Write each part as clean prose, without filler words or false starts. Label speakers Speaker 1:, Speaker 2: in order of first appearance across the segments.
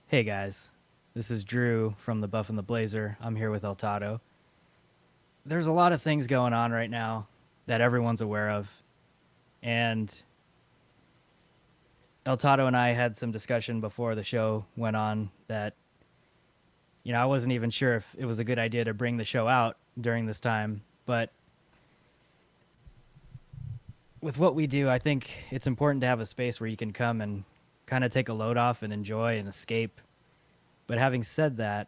Speaker 1: Hey guys, this is Drew from the Buff and the Blazer. I'm here with Toddo. There's a lot of things going on right now that everyone's aware of, and Toddo and I had some discussion before the show went on that, I wasn't even sure if it was a good idea to bring the show out during this time, but with what we do, I think it's important to have a space where you can come and kind of take a load off and enjoy and escape. But having said that,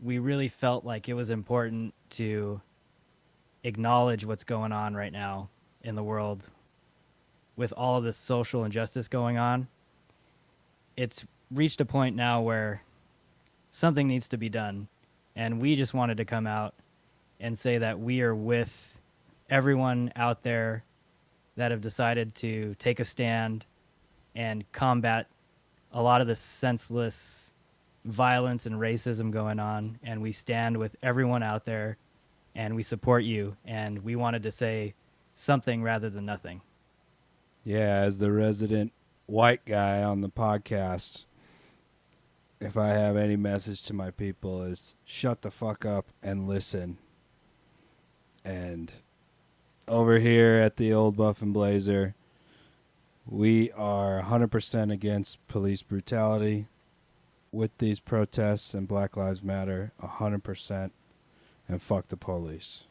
Speaker 1: we really felt like it was important to acknowledge what's going on right now in the world with all of this social injustice going on. It's reached a point now where something needs to be done. And we just wanted to come out and say that we are with everyone out there that have decided to take a stand and combat a lot of the senseless violence and racism going on. And we stand with everyone out there and we support you. And we wanted to say something rather than nothing.
Speaker 2: Yeah, as the resident white guy on the podcast, if I have any message to my people is shut the fuck up and listen. And over here at the Old Buff and Blazer, we are 100% against police brutality with these protests and Black Lives Matter, 100%, and fuck the police.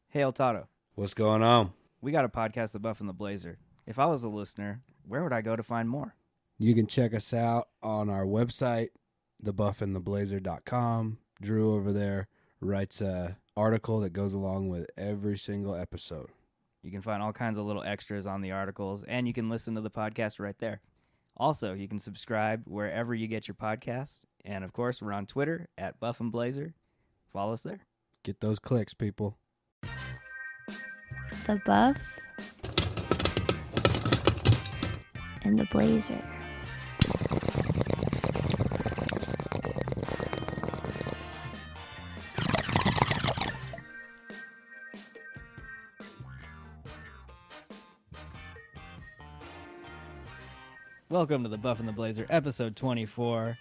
Speaker 1: Hey, Toddo.
Speaker 2: What's going on?
Speaker 1: We got a podcast, The Buff and the Blazer. If I was a listener, where would I go to find more?
Speaker 2: You can check us out on our website, thebuffandtheblazer.com. Drew over there writes a article that goes along with every single episode.
Speaker 1: You can find all kinds of little extras on the articles, and you can listen to the podcast right there. Also, you can subscribe wherever you get your podcasts. And, of course, we're on Twitter at Buff and Blazer. Follow us there.
Speaker 2: Get those clicks, people.
Speaker 3: The Buff and the Blazer.
Speaker 1: Welcome to the Buff and the Blazer, episode 24.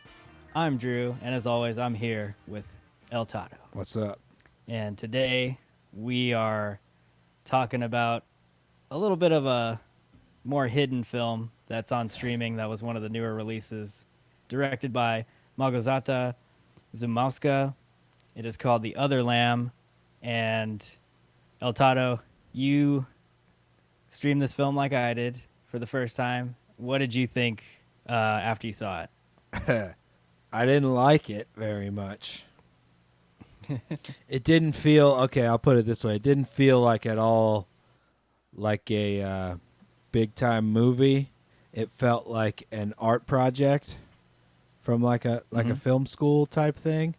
Speaker 1: I'm Drew, and as always, I'm here with El Toddo.
Speaker 2: What's up?
Speaker 1: And today, we are talking about a little bit of a more hidden film that's on streaming that was one of the newer releases, directed by Małgorzata Zumowska. It is called The Other Lamb, and El Toddo, you streamed this film like I did for the first time. What did you think after you saw it?
Speaker 2: I didn't like it very much. It didn't feel, okay, I'll put it this way. It didn't feel like at all like a big-time movie. It felt like an art project from like a film school type thing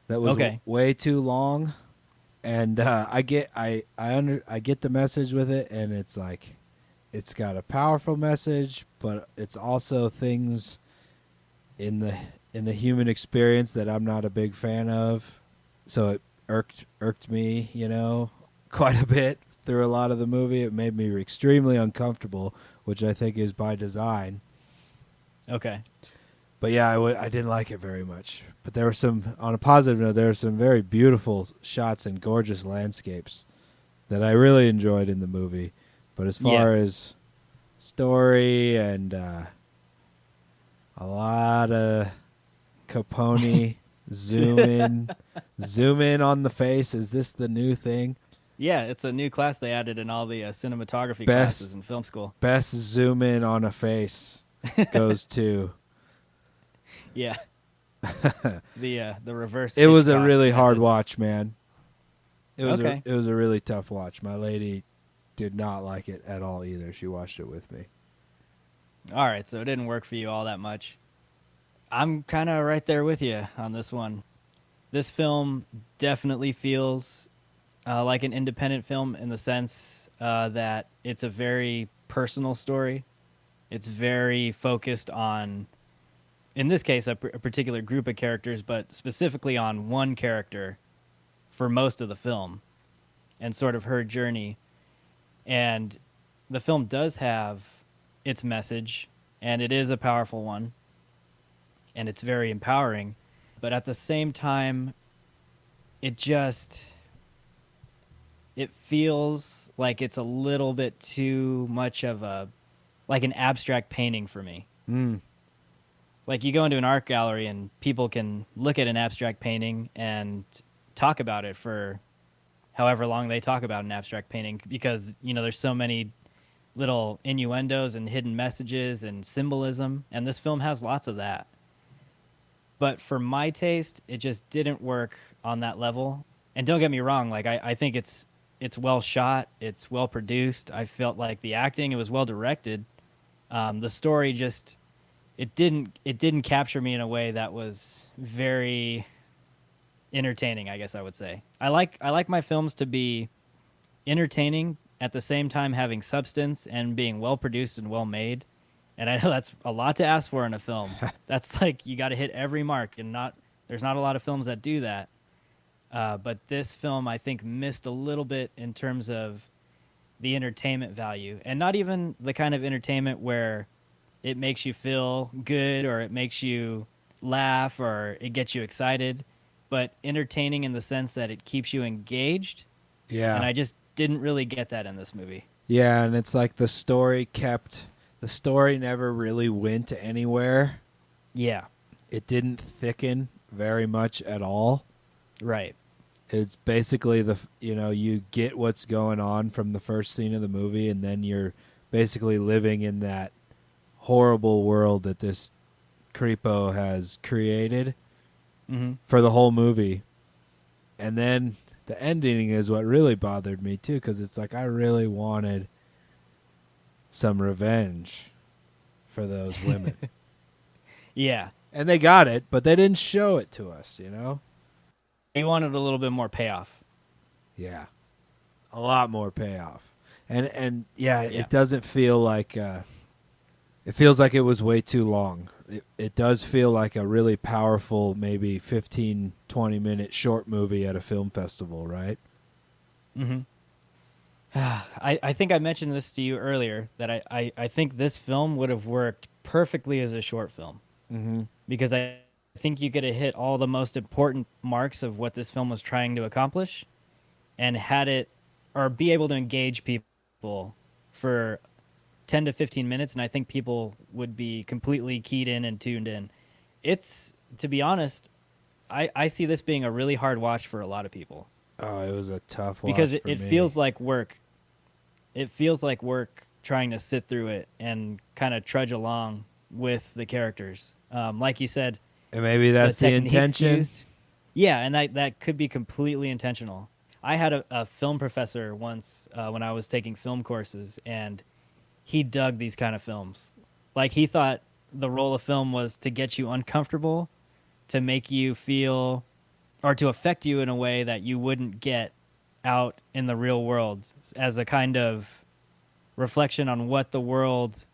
Speaker 2: that was way too long. And I get the message with it, and it's like it's got a powerful message, but it's also things in the human experience that I'm not a big fan of. So it irked me, quite a bit through a lot of the movie. It made me extremely uncomfortable, which I think is by design.
Speaker 1: Okay.
Speaker 2: But yeah, I didn't like it very much. But there were on a positive note, there were some very beautiful shots and gorgeous landscapes that I really enjoyed in the movie. But as far as story and a lot of Capone zoom in on the face. Is this the new thing?
Speaker 1: Yeah, it's a new class they added in all the cinematography classes in film school.
Speaker 2: Best zoom in on a face goes to
Speaker 1: the reverse.
Speaker 2: It was a really hard watch, man. It was a really tough watch. My lady did not like it at all either. She watched it with me.
Speaker 1: All right, so it didn't work for you all that much. I'm kind of right there with you on this one. This film definitely feels like an independent film in the sense that it's a very personal story. It's very focused on, in this case, a particular group of characters, but specifically on one character for most of the film and sort of her journey. And the film does have its message, and it is a powerful one, and it's very empowering. But at the same time, it just it feels like it's a little bit too much of a like an abstract painting for me.
Speaker 2: Mm.
Speaker 1: Like you go into an art gallery and people can look at an abstract painting and talk about it for however long they talk about an abstract painting because, you know, there's so many little innuendos and hidden messages and symbolism, and this film has lots of that. But for my taste, it just didn't work on that level. And don't get me wrong, like I think it's well shot, it's well produced. I felt like the acting, it was well directed. The story just it didn't capture me in a way that was very entertaining, I guess I would say. I like my films to be entertaining at the same time having substance and being well produced and well made. And I know that's a lot to ask for in a film. That's like you got to hit every mark, and there's not a lot of films that do that. But this film, I think, missed a little bit in terms of the entertainment value, and not even the kind of entertainment where it makes you feel good or it makes you laugh or it gets you excited, but entertaining in the sense that it keeps you engaged.
Speaker 2: Yeah.
Speaker 1: And I just didn't really get that in this movie.
Speaker 2: Yeah, and it's like the story never really went anywhere.
Speaker 1: Yeah.
Speaker 2: It didn't thicken very much at all.
Speaker 1: Right.
Speaker 2: It's basically you get what's going on from the first scene of the movie, and then you're basically living in that horrible world that this creepo has created for the whole movie. And then the ending is what really bothered me too, because it's like I really wanted some revenge for those women.
Speaker 1: Yeah.
Speaker 2: And they got it, but they didn't show it to us, you know?
Speaker 1: He wanted a little bit more payoff.
Speaker 2: Yeah. A lot more payoff. And it doesn't feel like it feels like it was way too long. It does feel like a really powerful, maybe 15, 20-minute short movie at a film festival, right?
Speaker 1: Mm-hmm. I think I mentioned this to you earlier, that I think this film would have worked perfectly as a short film.
Speaker 2: Mm-hmm.
Speaker 1: Because I think you could have hit all the most important marks of what this film was trying to accomplish and had it, or be able to engage people for 10 to 15 minutes, and I think people would be completely keyed in and tuned in. It's, to be honest, I see this being a really hard watch for a lot of people.
Speaker 2: Oh, it was a tough watch
Speaker 1: because
Speaker 2: for
Speaker 1: it
Speaker 2: me.
Speaker 1: feels like work. It feels like work trying to sit through it and kind of trudge along with the characters. Like you said,
Speaker 2: and maybe that's the
Speaker 1: techniques
Speaker 2: intention.
Speaker 1: used. Yeah, and that could be completely intentional. I had a film professor once when I was taking film courses, and he dug these kind of films. Like, he thought the role of film was to get you uncomfortable, to make you feel, or to affect you in a way that you wouldn't get out in the real world, as a kind of reflection on what the world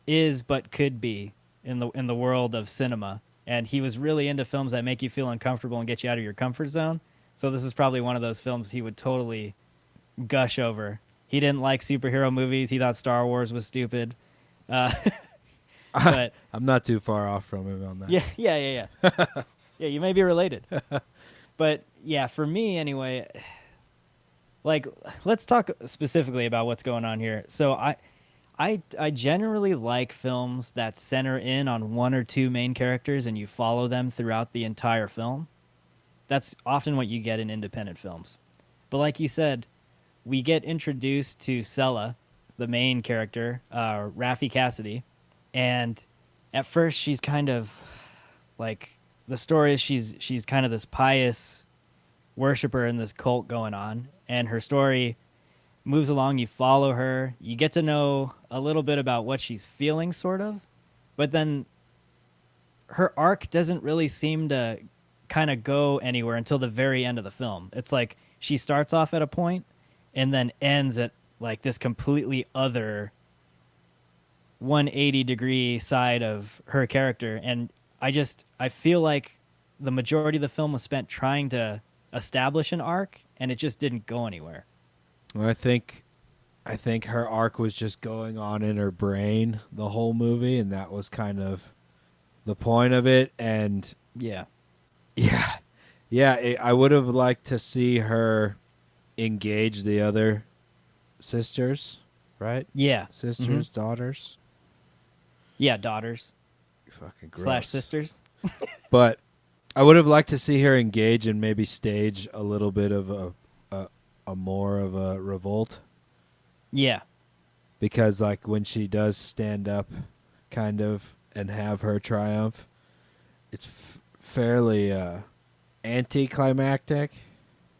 Speaker 1: is but could be in the world of cinema. And he was really into films that make you feel uncomfortable and get you out of your comfort zone. So this is probably one of those films he would totally gush over. He didn't like superhero movies. He thought Star Wars was stupid. But
Speaker 2: I'm not too far off from him on that.
Speaker 1: yeah. Yeah, you may be related. But yeah, for me anyway, like, let's talk specifically about what's going on here. So I generally like films that center in on one or two main characters and you follow them throughout the entire film. That's often what you get in independent films. But like you said, we get introduced to Sella, the main character, Raffi Cassidy, and at first she's kind of like, the story is she's kind of this pious worshiper in this cult going on, and her story moves along. You follow her, you get to know a little bit about what she's feeling, sort of, but then her arc doesn't really seem to kind of go anywhere until the very end of the film. It's like she starts off at a point and then ends at like this completely other 180-degree side of her character. And I feel like the majority of the film was spent trying to establish an arc, and it just didn't go anywhere.
Speaker 2: Well, I think I think her arc was just going on in her brain the whole movie, and that was kind of the point of it. And
Speaker 1: Yeah.
Speaker 2: I would have liked to see her engage the other sisters, right?
Speaker 1: Yeah.
Speaker 2: Sisters, daughters.
Speaker 1: Yeah, daughters
Speaker 2: Fucking gross.
Speaker 1: slash sisters.
Speaker 2: But I would have liked to see her engage and maybe stage a little bit of a more of a revolt.
Speaker 1: Yeah.
Speaker 2: Because like when she does stand up kind of and have her triumph, it's fairly anticlimactic.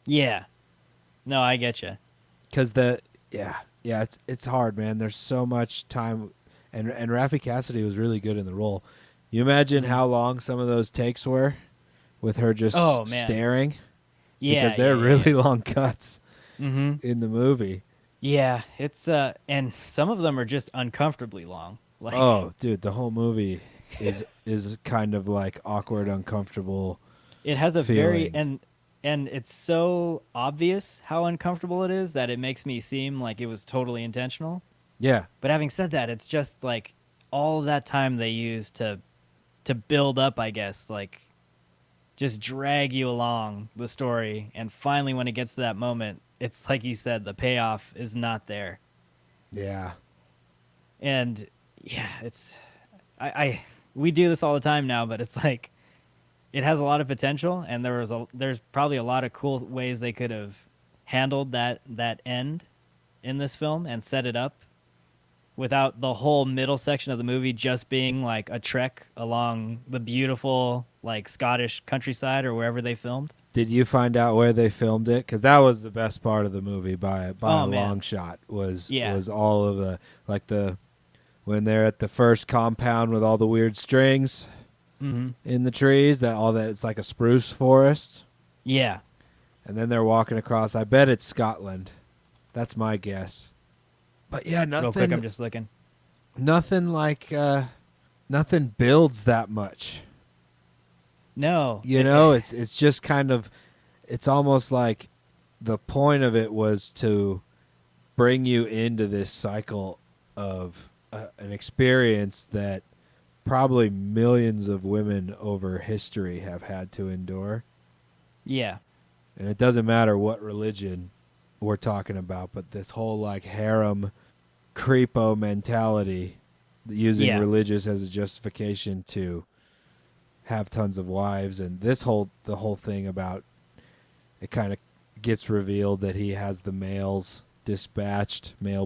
Speaker 1: Yeah. No, I get you.
Speaker 2: Because it's hard, man. There's so much time, and Raffi Cassidy was really good in the role. You imagine how long some of those takes were with her just staring?
Speaker 1: Yeah.
Speaker 2: Because they're really long cuts
Speaker 1: in
Speaker 2: the movie.
Speaker 1: Yeah, it's and some of them are just uncomfortably long. Like,
Speaker 2: oh, dude, the whole movie is kind of like awkward, uncomfortable.
Speaker 1: it has a
Speaker 2: feeling.
Speaker 1: very and it's so obvious how uncomfortable it is that it makes me seem like it was totally intentional.
Speaker 2: Yeah.
Speaker 1: But having said that, it's just like all that time they use to build up, I guess, like just drag you along the story, and finally when it gets to that moment, it's like you said, the payoff is not there.
Speaker 2: Yeah.
Speaker 1: And yeah, it's I we do this all the time now, but it's like it has a lot of potential, and there's probably a lot of cool ways they could have handled that end in this film and set it up without the whole middle section of the movie just being like a trek along the beautiful like Scottish countryside or wherever they filmed.
Speaker 2: Did you find out where they filmed it? Because that was the best part of the movie by a long shot. Was all of the when they're at the first compound with all the weird strings in the trees. It's like a spruce forest.
Speaker 1: Yeah,
Speaker 2: and then they're walking across. I bet it's Scotland. That's my guess. But yeah, nothing.
Speaker 1: real quick, I'm just looking.
Speaker 2: Nothing like nothing builds that much.
Speaker 1: No,
Speaker 2: it's just kind of, it's almost like the point of it was to bring you into this cycle of an experience that probably millions of women over history have had to endure.
Speaker 1: Yeah,
Speaker 2: And it doesn't matter what religion we're talking about, but this whole like harem creepo mentality, using religious as a justification to have tons of wives, and the whole thing about it kind of gets revealed that he has the male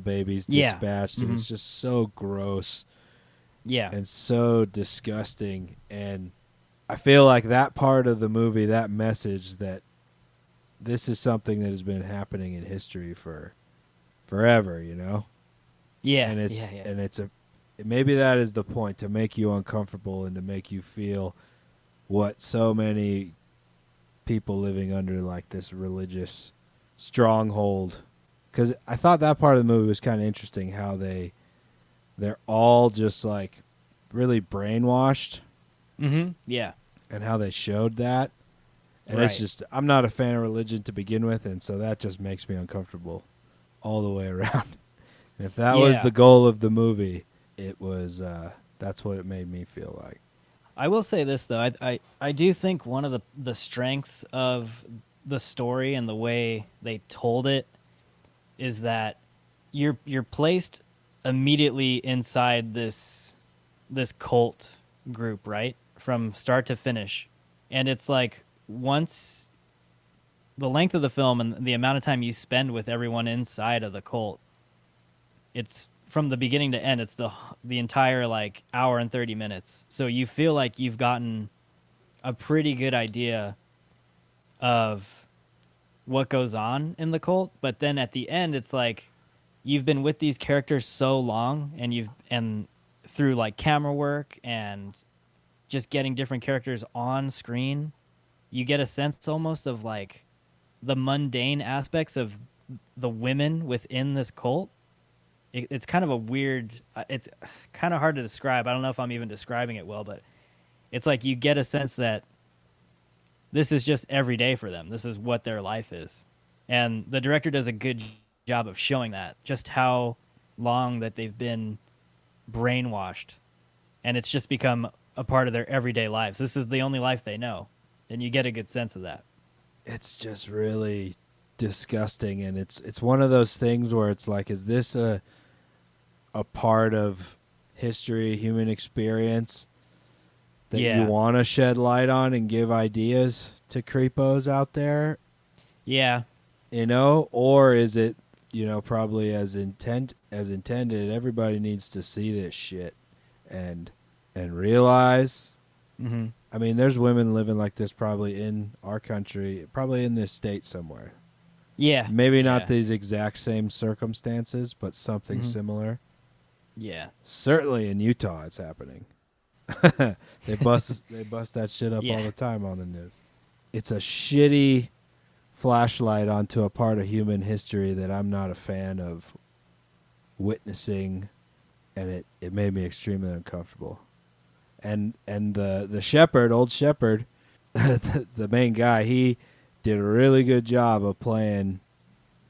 Speaker 2: babies dispatched, and it's just so gross and so disgusting. And I feel like that part of the movie, that message that this is something that has been happening in history for forever, and it's maybe that is the point, to make you uncomfortable and to make you feel what so many people living under like this religious stronghold. Because I thought that part of the movie was kind of interesting, how they're all just like really brainwashed.
Speaker 1: Yeah,
Speaker 2: and how they showed that. And it's just, I'm not a fan of religion to begin with, and so that just makes me uncomfortable all the way around. If that was the goal of the movie, it was that's what it made me feel like.
Speaker 1: I will say this though, I do think one of the strengths of the story and the way they told it is that you're placed immediately inside this cult group, right? From start to finish. And it's like, once the length of the film and the amount of time you spend with everyone inside of the cult, it's from the beginning to end, it's the entire like hour and 30 minutes. So you feel like you've gotten a pretty good idea of what goes on in the cult, but then at the end it's like you've been with these characters so long, and through like camera work and just getting different characters on screen, you get a sense almost of like the mundane aspects of the women within this cult. It's kind of a weird, it's kind of hard to describe. I don't know if I'm even describing it well, but it's like you get a sense that this is just every day for them. This is what their life is. And the director does a good job of showing that, just how long that they've been brainwashed, and it's just become a part of their everyday lives. This is the only life they know, and you get a good sense of that.
Speaker 2: It's just really disgusting, and it's one of those things where it's like, is this a part of history, human experience that you
Speaker 1: Yeah.
Speaker 2: want to shed light on and give ideas to creepos out there,
Speaker 1: Yeah.
Speaker 2: or is it, probably as intended, everybody needs to see this shit and realize.
Speaker 1: Mm-hmm.
Speaker 2: I mean, there's women living like this probably in our country, probably in this state somewhere.
Speaker 1: Yeah.
Speaker 2: Maybe not
Speaker 1: Yeah.
Speaker 2: these exact same circumstances, but something
Speaker 1: Mhm.
Speaker 2: similar.
Speaker 1: Yeah.
Speaker 2: Certainly in Utah, it's happening. They bust that shit up
Speaker 1: Yeah.
Speaker 2: all the time on the news. It's a shitty flashlight onto a part of human history that I'm not a fan of witnessing, and it made me extremely uncomfortable. And the shepherd, old shepherd, the main guy, he did a really good job of playing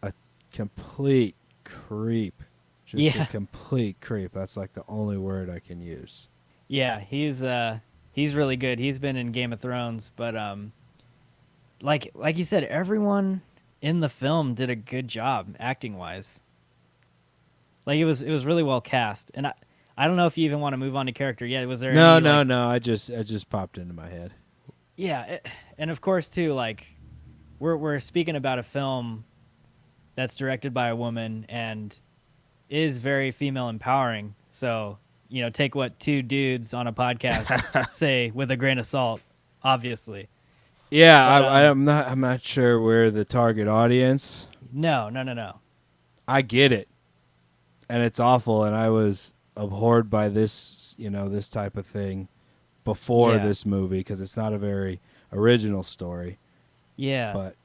Speaker 2: a complete creep. Just
Speaker 1: Yeah.
Speaker 2: a complete creep. That's like the only word I can use.
Speaker 1: Yeah, he's really good. He's been in Game of Thrones, but like you said, everyone in the film did a good job acting wise. Like it was really well cast, and I don't know if you even want to move on to character yet. Was there
Speaker 2: No,
Speaker 1: any like,
Speaker 2: no. I just popped into my head.
Speaker 1: yeah, and of course too, like we're speaking about a film that's directed by a woman and is very female empowering. So, take what two dudes on a podcast say with a grain of salt, obviously.
Speaker 2: Yeah,
Speaker 1: But
Speaker 2: I'm not sure we're the target audience.
Speaker 1: no.
Speaker 2: I get it, and it's awful, and I was abhorred by this, this type of thing before
Speaker 1: Yeah.
Speaker 2: this movie because it's not a very original story.
Speaker 1: Yeah.
Speaker 2: But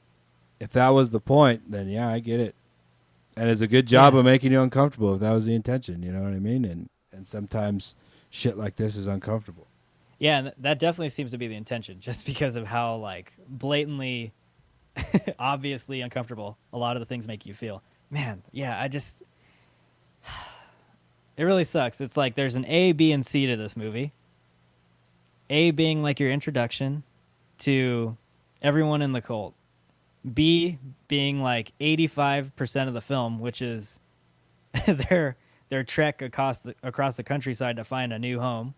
Speaker 2: if that was the point, then yeah, I get it. And it's a good job
Speaker 1: Yeah.
Speaker 2: of making you uncomfortable if that was the intention, you know what I mean? And sometimes shit like this is uncomfortable.
Speaker 1: Yeah, and that definitely seems to be the intention, just because of how like blatantly, obviously uncomfortable a lot of the things make you feel. Man, yeah, it really sucks. It's like there's an A, B, and C to this movie. A being like your introduction to everyone in the cult. B being like 85% of the film, which is their trek across the countryside to find a new home,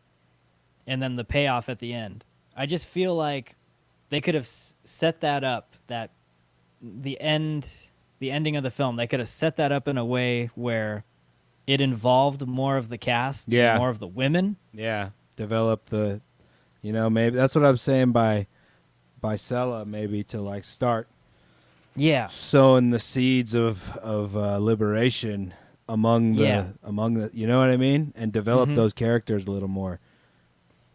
Speaker 1: and then the payoff at the end. I just feel like they could have set that up, that the ending of the film, they could have set that up in a way where it involved more of the cast,
Speaker 2: Yeah.
Speaker 1: more of the women.
Speaker 2: Yeah. Develop the, maybe that's what I'm saying by Sella, maybe to like start
Speaker 1: Yeah.
Speaker 2: sowing the seeds of liberation among the, you know what I mean? And develop
Speaker 1: Mhm.
Speaker 2: those characters a little more.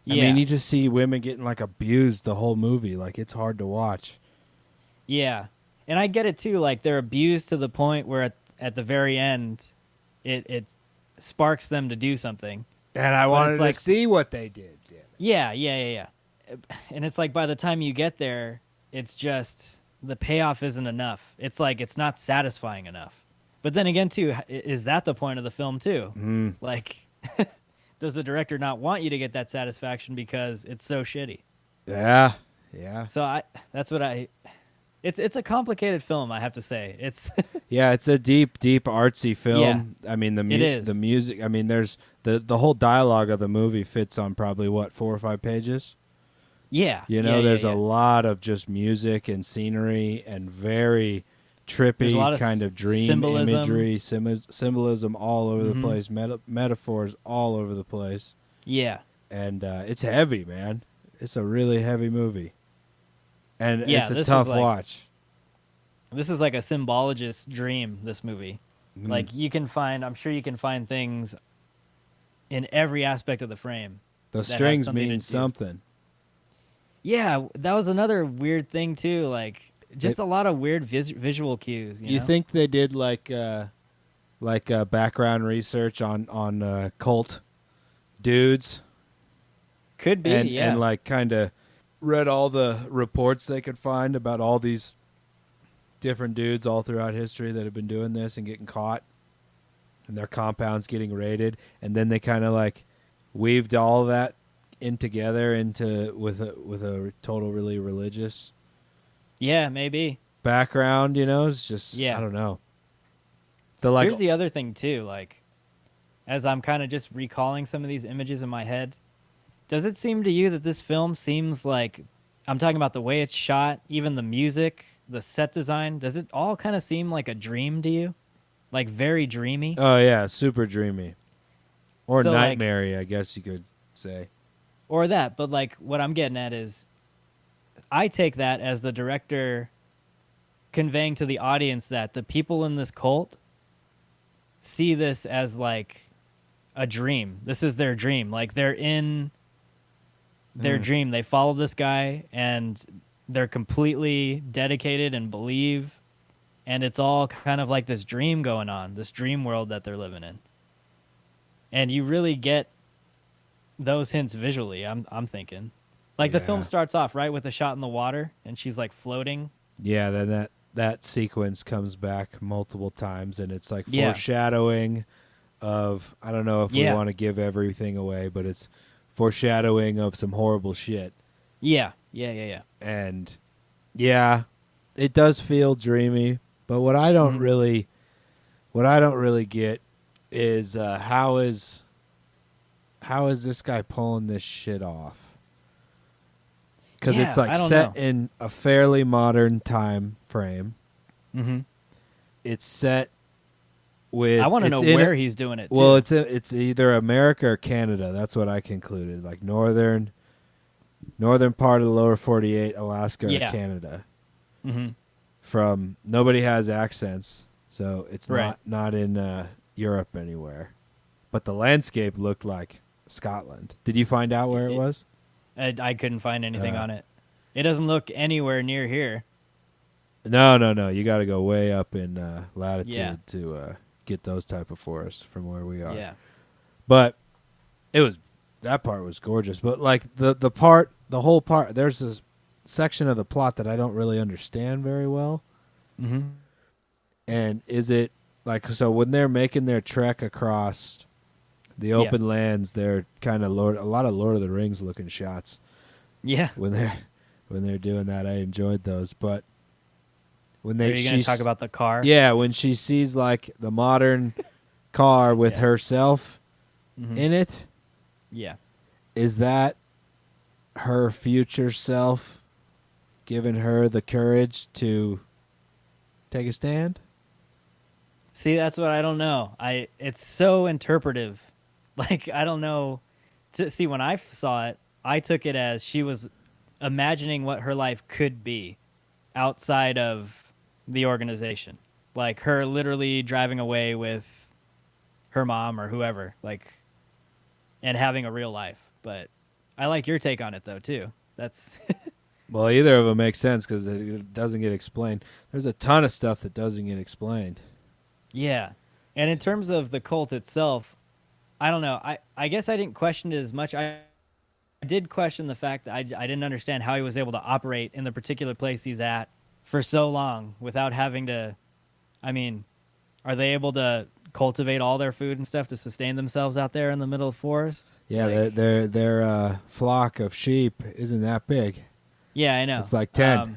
Speaker 1: Yeah.
Speaker 2: I mean, you just see women getting like abused the whole movie. Like it's hard to watch.
Speaker 1: Yeah. And I get it too. Like they're abused to the point where at the very end, it sparks them to do something.
Speaker 2: And I
Speaker 1: But
Speaker 2: wanted
Speaker 1: it's
Speaker 2: to
Speaker 1: like-
Speaker 2: see what they did. Damn it.
Speaker 1: Yeah. And it's like by the time you get there, it's just the payoff isn't enough. It's like it's not satisfying enough. But then again, too, is that the point of the film too?
Speaker 2: Mm.
Speaker 1: Like, does the director not want you to get that satisfaction because it's so shitty?
Speaker 2: Yeah.
Speaker 1: So it's a complicated film, I have to say. It's
Speaker 2: Yeah, it's a deep artsy film.
Speaker 1: Yeah,
Speaker 2: I mean,
Speaker 1: it is.
Speaker 2: the music. I mean, there's the whole dialogue of the movie fits on probably what 4 or 5 pages.
Speaker 1: yeah.
Speaker 2: There's
Speaker 1: yeah.
Speaker 2: a lot of just music and scenery and very
Speaker 1: There's a
Speaker 2: trippy
Speaker 1: lot of
Speaker 2: kind of dream
Speaker 1: symbolism.
Speaker 2: imagery, symbolism all over the
Speaker 1: Mhm.
Speaker 2: place, metaphors all over the place,
Speaker 1: Yeah.
Speaker 2: and it's heavy, man. It's a really heavy movie, and
Speaker 1: Yeah,
Speaker 2: it's a
Speaker 1: this
Speaker 2: tough
Speaker 1: is like-
Speaker 2: watch.
Speaker 1: This is like a symbologist's dream, this movie.
Speaker 2: Mm.
Speaker 1: Like I'm sure you can find things in every aspect of the frame.
Speaker 2: The
Speaker 1: that has
Speaker 2: strings
Speaker 1: something to
Speaker 2: mean
Speaker 1: do.
Speaker 2: something.
Speaker 1: Yeah, that was another weird thing too. Like just
Speaker 2: It-
Speaker 1: a lot of weird visual cues.
Speaker 2: You
Speaker 1: know?
Speaker 2: think they did like background research on cult dudes
Speaker 1: Could be,
Speaker 2: and
Speaker 1: yeah.
Speaker 2: like kind of read all the reports they could find about all these different dudes all throughout history that have been doing this and getting caught, and their compounds getting raided, and then they kind of like weaved all that in together into with a total really religious
Speaker 1: Yeah, maybe.
Speaker 2: background. It's just
Speaker 1: Yeah.
Speaker 2: I don't know. The like
Speaker 1: Here's the other thing too, like as I'm kind of just recalling some of these images in my head, does it seem to you that this film seems like, I'm talking about the way it's shot, even the music, the set design, does it all kind of seem like a dream to you? Like very dreamy?
Speaker 2: oh yeah, super dreamy or
Speaker 1: So, like-
Speaker 2: nightmare-y, I guess you could say.
Speaker 1: Or that, but like what I'm getting at is I take that as the director conveying to the audience that the people in this cult see this as like a dream. This is their dream. Like they're in their dream. They follow this guy and they're completely dedicated and believe, and it's all kind of like this dream going on, this dream world that they're living in. And you really get those hints visually, I'm thinking. Like the film
Speaker 2: Yeah.
Speaker 1: starts off right with a shot in the water and she's like floating.
Speaker 2: Yeah, then that sequence comes back multiple times, and it's like
Speaker 1: Yeah.
Speaker 2: foreshadowing of, I don't know if we
Speaker 1: Yeah.
Speaker 2: want to give everything away, but it's foreshadowing of some horrible shit.
Speaker 1: Yeah.
Speaker 2: And yeah, it does feel dreamy, but what I don't really get is how is this guy pulling this shit off? Because
Speaker 1: Yeah,
Speaker 2: it's like
Speaker 1: I don't
Speaker 2: set
Speaker 1: know.
Speaker 2: in a fairly modern time frame.
Speaker 1: Mm-hmm.
Speaker 2: It's set with.
Speaker 1: I want to know
Speaker 2: it's in
Speaker 1: where he's doing it too.
Speaker 2: Well, it's either America or Canada. That's what I concluded. Like northern part of the lower 48, Alaska
Speaker 1: Yeah.
Speaker 2: or Canada.
Speaker 1: Mm-hmm.
Speaker 2: From nobody has accents, so it's
Speaker 1: Right.
Speaker 2: not in Europe anywhere. But the landscape looked like Scotland. Did you find out where it was?
Speaker 1: I couldn't find anything on it. It doesn't look anywhere near here.
Speaker 2: No. You got to go way up in latitude
Speaker 1: Yeah.
Speaker 2: to get those type of forests from where we are.
Speaker 1: Yeah.
Speaker 2: But that part was gorgeous. But like the whole part, there's a section of the plot that I don't really understand very well.
Speaker 1: Mm-hmm.
Speaker 2: And is it like, so when they're making their trek across the open lands, they're kind of a lot of Lord of the Rings looking shots.
Speaker 1: Yeah.
Speaker 2: When they're doing that, I enjoyed those. But when
Speaker 1: Are you going to talk about the car?
Speaker 2: yeah, when she sees like the modern car with
Speaker 1: Yeah.
Speaker 2: herself
Speaker 1: Mhm.
Speaker 2: in it,
Speaker 1: Yeah.
Speaker 2: is that her future self giving her the courage to take a stand?
Speaker 1: See, that's what I don't know. It's so interpretive. Like I don't know. See, when I saw it, I took it as she was imagining what her life could be outside of the organization. Like her literally driving away with her mom or whoever, like, and having a real life. But I like your take on it though too. That's
Speaker 2: Well, either of them makes sense because it doesn't get explained. There's a ton of stuff that doesn't get explained.
Speaker 1: yeah. And in terms of the cult itself, I don't know. I guess I didn't question it as much. I did question the fact that I didn't understand how he was able to operate in the particular place he's at for so long without having to. I mean, are they able to cultivate all their food and stuff to sustain themselves out there in the middle of forest?
Speaker 2: Yeah,
Speaker 1: Like,
Speaker 2: their flock of sheep isn't that big.
Speaker 1: yeah, I know.
Speaker 2: It's like 10.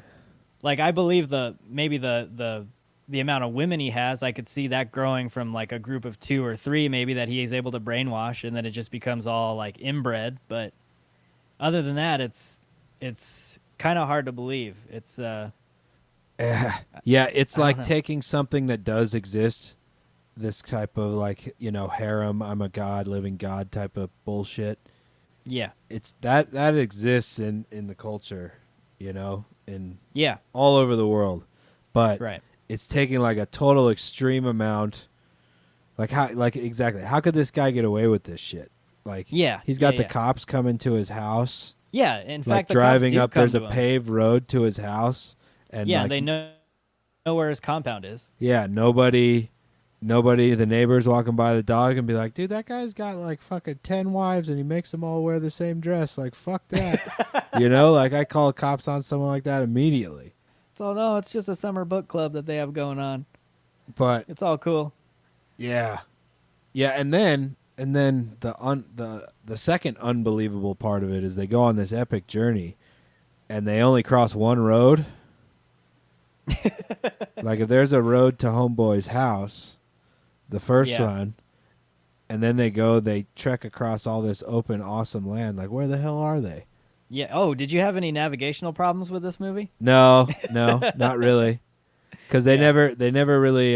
Speaker 1: Like I believe maybe the amount of women he has, I could see that growing from like a group of 2 or 3 maybe that he is able to brainwash, and then it just becomes all like inbred. But other than that, it's kind of hard to believe. It's
Speaker 2: Yeah, it's
Speaker 1: I don't
Speaker 2: like
Speaker 1: know.
Speaker 2: taking something that does exist, this type of like, harem, I'm a god, living god type of bullshit.
Speaker 1: yeah,
Speaker 2: It's that exists in the culture, in
Speaker 1: yeah,
Speaker 2: all over the world. But
Speaker 1: right,
Speaker 2: it's taking like a total extreme amount. Exactly. How could this guy get away with this shit? Like,
Speaker 1: yeah.
Speaker 2: he's got
Speaker 1: yeah,
Speaker 2: the cops coming to his house,
Speaker 1: yeah. In
Speaker 2: like
Speaker 1: fact, the
Speaker 2: driving
Speaker 1: cops do
Speaker 2: up.
Speaker 1: come
Speaker 2: There's
Speaker 1: to
Speaker 2: a
Speaker 1: him.
Speaker 2: paved road to his house, and
Speaker 1: Yeah,
Speaker 2: like,
Speaker 1: they know where his compound is.
Speaker 2: yeah, nobody, the neighbors walking by the dog and be like, dude, that guy's got like fucking 10 wives and he makes them all wear the same dress. Like, fuck that. Like I call cops on someone like that immediately.
Speaker 1: It's all no, it's just a summer book club that they have going on.
Speaker 2: But
Speaker 1: It's all cool.
Speaker 2: yeah, yeah, and then the second unbelievable part of it is they go on this epic journey, and they only cross one road. Like if there's a road to Homeboy's house, the first
Speaker 1: Yeah.
Speaker 2: one, and then they trek across all this open, awesome land. Like where the hell are they?
Speaker 1: Yeah. Oh, did you have any navigational problems with this movie?
Speaker 2: No, not really, because they
Speaker 1: Yeah.
Speaker 2: never really.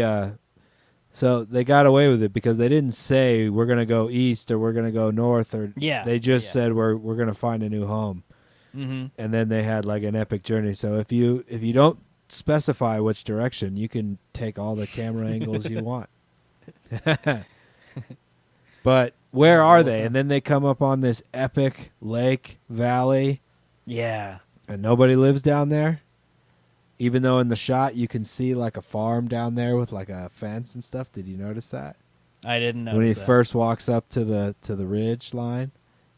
Speaker 2: So they got away with it because they didn't say we're gonna go east or we're gonna go north, or
Speaker 1: Yeah.
Speaker 2: they just
Speaker 1: Yeah.
Speaker 2: said we're gonna find a new home,
Speaker 1: Mm-hmm.
Speaker 2: and then they had like an epic journey. So if you don't specify which direction, you can take all the camera angles you want. But where are they? And then they come up on this epic lake valley,
Speaker 1: Yeah.
Speaker 2: and nobody lives down there. Even though in the shot you can see like a farm down there with like a fence and stuff. Did you notice that?
Speaker 1: I didn't know.
Speaker 2: When he first walks up to the ridge line,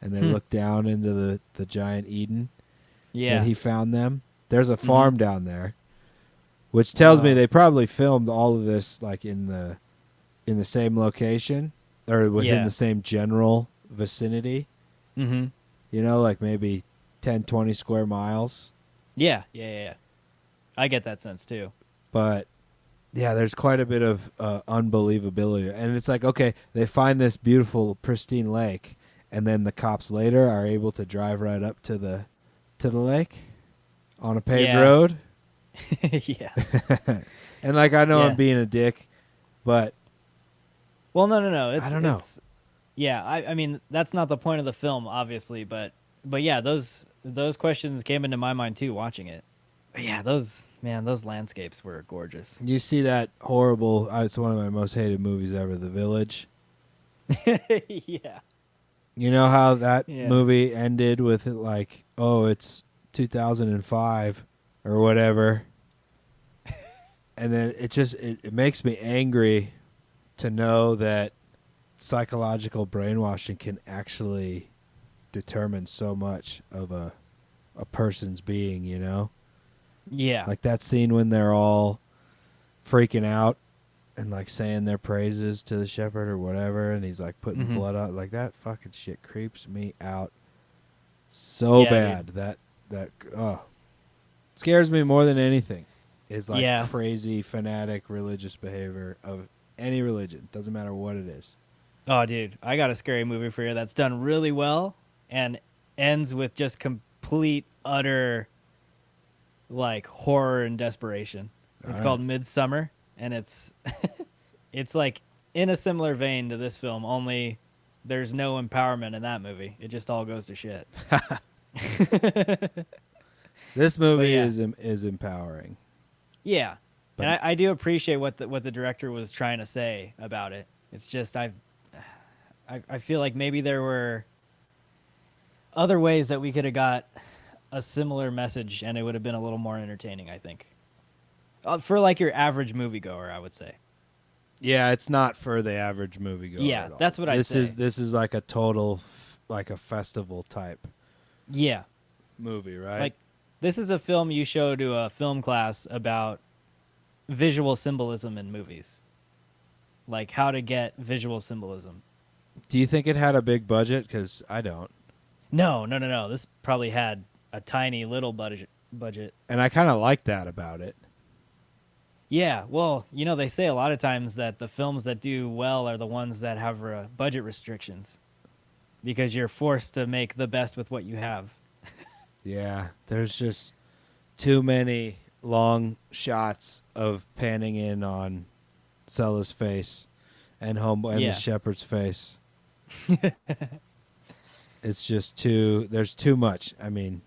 Speaker 2: and they look down into the giant Eden
Speaker 1: Yeah.
Speaker 2: that he found them. There's a farm down there, which tells me
Speaker 1: Wow.
Speaker 2: they probably filmed all of this like in the same location or within
Speaker 1: Yeah.
Speaker 2: the same general vicinity.
Speaker 1: Mm-hmm.
Speaker 2: You know, like maybe 10, 20 square miles.
Speaker 1: Yeah. I get that sense too.
Speaker 2: But yeah, there's quite a bit of unbelievability, and it's like, okay, they find this beautiful, pristine lake, and then the cops later are able to drive right up to the lake on a paved
Speaker 1: Yeah.
Speaker 2: road.
Speaker 1: Yeah.
Speaker 2: And like, I know
Speaker 1: Yeah.
Speaker 2: I'm being a dick, but
Speaker 1: Well, no.
Speaker 2: I don't know.
Speaker 1: Yeah, I mean that's not the point of the film, obviously, but yeah, those questions came into my mind too watching it. But yeah, those landscapes were gorgeous.
Speaker 2: You see that horrible? It's one of my most hated movies ever, The Village.
Speaker 1: Yeah.
Speaker 2: You know how that
Speaker 1: Yeah.
Speaker 2: movie ended with it like, oh, it's 2005 or whatever, and then it makes me angry to know that psychological brainwashing can actually determine so much of a person's being. You know.
Speaker 1: Yeah.
Speaker 2: Like that scene when they're all freaking out and like saying their praises to the shepherd or whatever, and he's like putting blood on, like that fucking shit creeps me out so
Speaker 1: Yeah,
Speaker 2: bad. That scares me more than anything. Is like
Speaker 1: Yeah.
Speaker 2: crazy fanatic religious behavior of any religion. Doesn't matter what it is.
Speaker 1: Oh, dude, I got a scary movie for you that's done really well and ends with just complete, utter, like horror and desperation. It's
Speaker 2: Alright.
Speaker 1: called Midsummer, and it's it's like in a similar vein to this film, only there's no empowerment in that movie. It just all goes to shit.
Speaker 2: This movie
Speaker 1: yeah.
Speaker 2: is empowering.
Speaker 1: Yeah,
Speaker 2: But-
Speaker 1: and I do appreciate what the director was trying to say about it. It's just I feel like maybe there were other ways that we could have got a similar message, and it would have been a little more entertaining. I think for like your average moviegoer, I would say.
Speaker 2: Yeah, it's not for the average moviegoer.
Speaker 1: Yeah,
Speaker 2: at all.
Speaker 1: that's what I'd say.
Speaker 2: This is like a total like a festival type
Speaker 1: Yeah,
Speaker 2: movie, right?
Speaker 1: like this is a film you show to a film class about visual symbolism in movies, like how to get visual symbolism.
Speaker 2: Do you think it had a big budget? Because I don't,
Speaker 1: No. This probably had a tiny little budget.
Speaker 2: and I kind of like that about it.
Speaker 1: Yeah, well, they say a lot of times that the films that do well are the ones that have budget restrictions because you're forced to make the best with what you have.
Speaker 2: Yeah, there's just too many long shots of panning in on Sella's face and
Speaker 1: Yeah.
Speaker 2: the shepherd's face. It's just there's too much. I mean,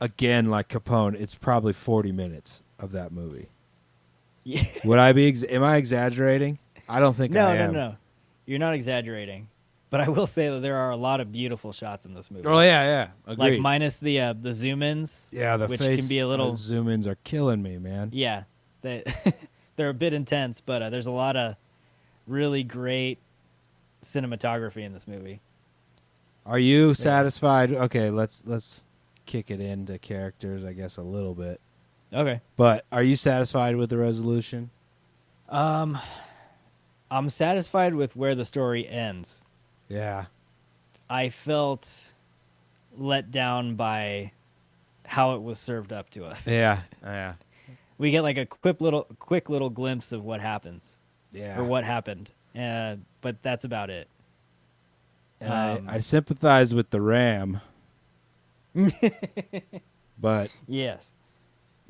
Speaker 2: again, like Capone, it's probably 40 minutes of that movie.
Speaker 1: Yeah.
Speaker 2: Would I be? Am I exaggerating? I don't think I am.
Speaker 1: No. You're not exaggerating. But I will say that there are a lot of beautiful shots in this movie.
Speaker 2: Oh yeah, agreed.
Speaker 1: Like minus the zoom ins.
Speaker 2: Yeah, the
Speaker 1: which
Speaker 2: face
Speaker 1: can be a little
Speaker 2: zoom ins are killing me, man.
Speaker 1: Yeah. They're a bit intense, but there's a lot of really great cinematography in this movie.
Speaker 2: Are you satisfied? Okay, let's kick it into characters, I guess, a little bit.
Speaker 1: Okay.
Speaker 2: But are you satisfied with the resolution?
Speaker 1: I'm satisfied with where the story ends.
Speaker 2: Yeah.
Speaker 1: I felt let down by how it was served up to us.
Speaker 2: Yeah. Yeah.
Speaker 1: We get like a quick little glimpse of what happens
Speaker 2: Yeah.
Speaker 1: or what happened, but that's about it.
Speaker 2: And I sympathize with the ram, but
Speaker 1: Yes.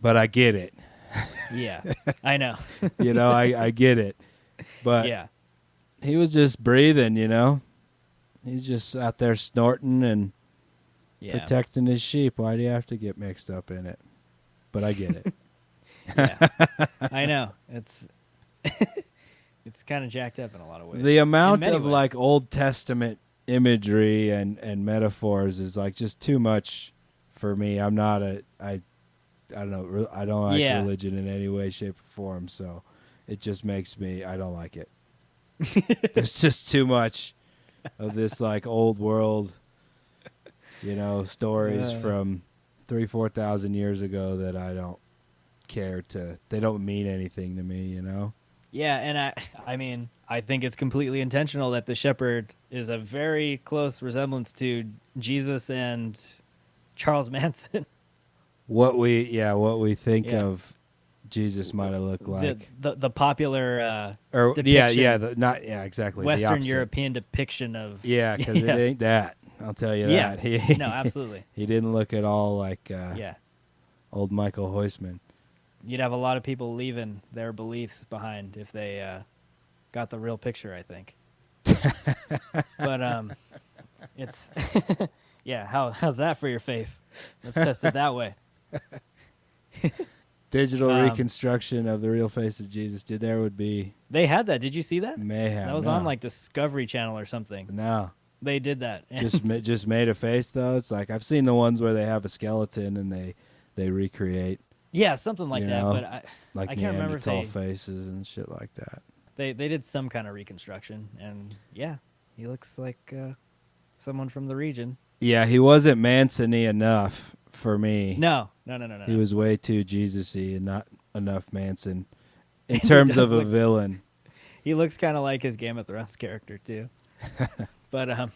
Speaker 2: I get it.
Speaker 1: Yeah. I know.
Speaker 2: You know, I get it. But
Speaker 1: Yeah.
Speaker 2: he was just breathing, you know. He's just out there snorting and
Speaker 1: Yeah.
Speaker 2: protecting his sheep. Why do you have to get mixed up in it? But I get it.
Speaker 1: Yeah. I know. It's it's kind of jacked up in a lot of ways.
Speaker 2: The amount
Speaker 1: In many
Speaker 2: of
Speaker 1: ways.
Speaker 2: like Old Testament imagery and metaphors is like just too much for me. I'm not I don't know. I don't like
Speaker 1: Yeah.
Speaker 2: religion in any way, shape, or form. So it just makes me. I don't like it. There's just too much of this like old world, you know, stories from 3,000-4,000 years ago that I don't care to. They don't mean anything to me, you know.
Speaker 1: Yeah, and I mean, I think it's completely intentional that the shepherd is a very close resemblance to Jesus and Charles Manson.
Speaker 2: What we think
Speaker 1: Yeah.
Speaker 2: of Jesus might have looked like,
Speaker 1: the popular
Speaker 2: or
Speaker 1: depiction,
Speaker 2: exactly the
Speaker 1: Western
Speaker 2: opposite.
Speaker 1: European depiction of
Speaker 2: Because it ain't that. I'll tell you
Speaker 1: Yeah.
Speaker 2: that. He,
Speaker 1: No, absolutely.
Speaker 2: he didn't look at all like
Speaker 1: Yeah.
Speaker 2: old Michael Heusman.
Speaker 1: You'd have a lot of people leaving their beliefs behind if they got the real picture, I think. But it's yeah, how's that for your faith? Let's test it that way.
Speaker 2: Digital
Speaker 1: Um,
Speaker 2: reconstruction of the real face of Jesus. Dude, there would be
Speaker 1: They had that. Did you see that?
Speaker 2: mayhem.
Speaker 1: That was
Speaker 2: no.
Speaker 1: on like Discovery Channel or something.
Speaker 2: No.
Speaker 1: They did that.
Speaker 2: Just made a face though. It's like I've seen the ones where they have a skeleton and they recreate
Speaker 1: yeah, something like
Speaker 2: you
Speaker 1: that.
Speaker 2: know,
Speaker 1: But
Speaker 2: like
Speaker 1: I can't remember if
Speaker 2: Neanderthal faces and shit like that.
Speaker 1: they did some kind of reconstruction, and yeah, he looks like someone from the region.
Speaker 2: Yeah, he wasn't Manson-y enough for me.
Speaker 1: No.
Speaker 2: He was way too Jesus-y and not enough Manson in terms
Speaker 1: does
Speaker 2: of a
Speaker 1: look-
Speaker 2: villain.
Speaker 1: He looks kind of like his Game of Thrones character too. But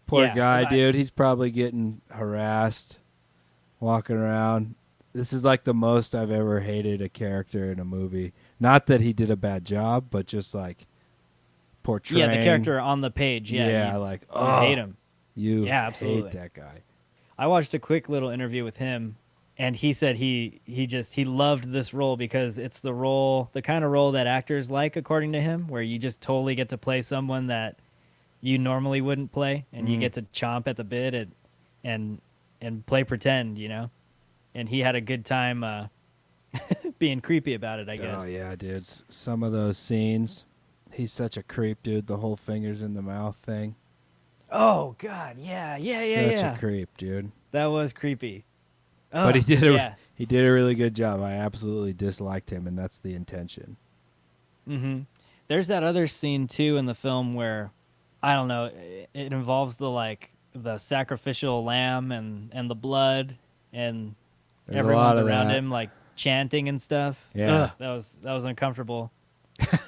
Speaker 2: Poor
Speaker 1: yeah,
Speaker 2: guy,
Speaker 1: but
Speaker 2: dude. He's probably getting harassed, walking around. This is like the most I've ever hated a character in a movie. Not that he did a bad job, but just like portraying.
Speaker 1: yeah, the character on the page. Yeah, you
Speaker 2: like, oh,
Speaker 1: hate him.
Speaker 2: You
Speaker 1: Yeah, absolutely.
Speaker 2: hate that guy.
Speaker 1: I watched a quick little interview with him, and he said he loved this role because it's the kind of role that actors like, according to him, where you just totally get to play someone that you normally wouldn't play, and you get to chomp at the bit and play pretend, you know. And he had a good time being creepy about it, I guess.
Speaker 2: Oh yeah, dude. Some of those scenes, he's such a creep, dude. The whole fingers in the mouth thing.
Speaker 1: Oh God, yeah.
Speaker 2: Such a creep, dude.
Speaker 1: That was creepy. Oh,
Speaker 2: But he did
Speaker 1: yeah.
Speaker 2: he did a really good job. I absolutely disliked him, and that's the intention.
Speaker 1: Mm-hmm. There's that other scene too in the film where, I don't know, it involves the sacrificial lamb and the blood and
Speaker 2: There's a
Speaker 1: everyone's
Speaker 2: lot of
Speaker 1: around
Speaker 2: that.
Speaker 1: him like chanting and stuff.
Speaker 2: Yeah.
Speaker 1: Ugh, that was uncomfortable.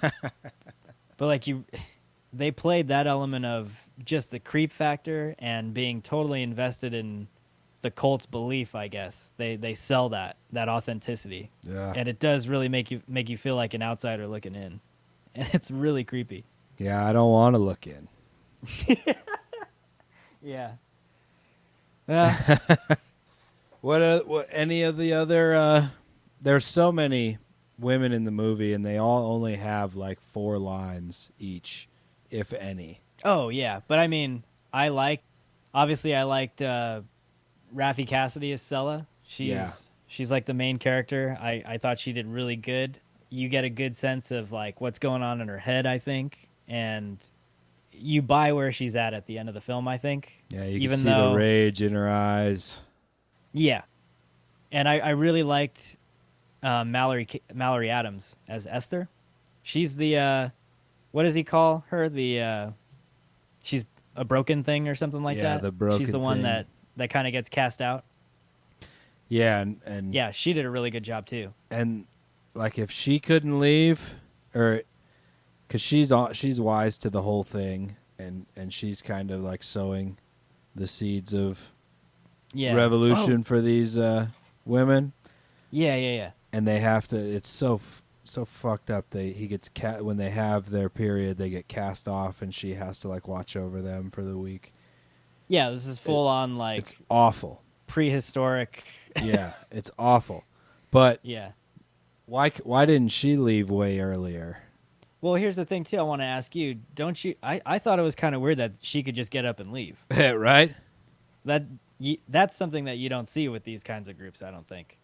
Speaker 1: But like they played that element of just the creep factor and being totally invested in the cult's belief, I guess. They sell that authenticity.
Speaker 2: Yeah.
Speaker 1: And it does really make you feel like an outsider looking in. And it's really creepy.
Speaker 2: Yeah, I don't want to look in.
Speaker 1: Yeah.
Speaker 2: What any of the other there's so many women in the movie and they all only have like 4 lines each, if any.
Speaker 1: Oh, yeah. But I mean, I liked Raffi Cassidy as Sella. She's like the main character. I thought she did really good. You get a good sense of like what's going on in her head, I think, and you buy where she's at the end of the film, I think.
Speaker 2: Yeah, you can
Speaker 1: Even
Speaker 2: see
Speaker 1: though,
Speaker 2: the rage in her eyes.
Speaker 1: Yeah. And I really liked Mallory Adams as Esther. She's the what does he call her? The she's a broken thing or something like
Speaker 2: Yeah,
Speaker 1: that.
Speaker 2: the broken
Speaker 1: She's the one
Speaker 2: thing.
Speaker 1: that kind of gets cast out.
Speaker 2: Yeah, and
Speaker 1: Yeah, she did a really good job too.
Speaker 2: and like if she couldn't leave, or because she's wise to the whole thing, and she's kind of like sowing the seeds of
Speaker 1: Yeah.
Speaker 2: revolution
Speaker 1: Oh.
Speaker 2: for these women,
Speaker 1: Yeah.
Speaker 2: and they have to. It's so fucked up. He gets when they have their period, they get cast off, and she has to like watch over them for the week.
Speaker 1: Yeah, this is full on like
Speaker 2: It's awful.
Speaker 1: prehistoric.
Speaker 2: Yeah, it's awful. But
Speaker 1: Yeah.
Speaker 2: why didn't she leave way earlier?
Speaker 1: Well, here's the thing too. I want to ask you. Don't you? I thought it was kind of weird that she could just get up and leave.
Speaker 2: Right?
Speaker 1: That's something that you don't see with these kinds of groups. I don't think.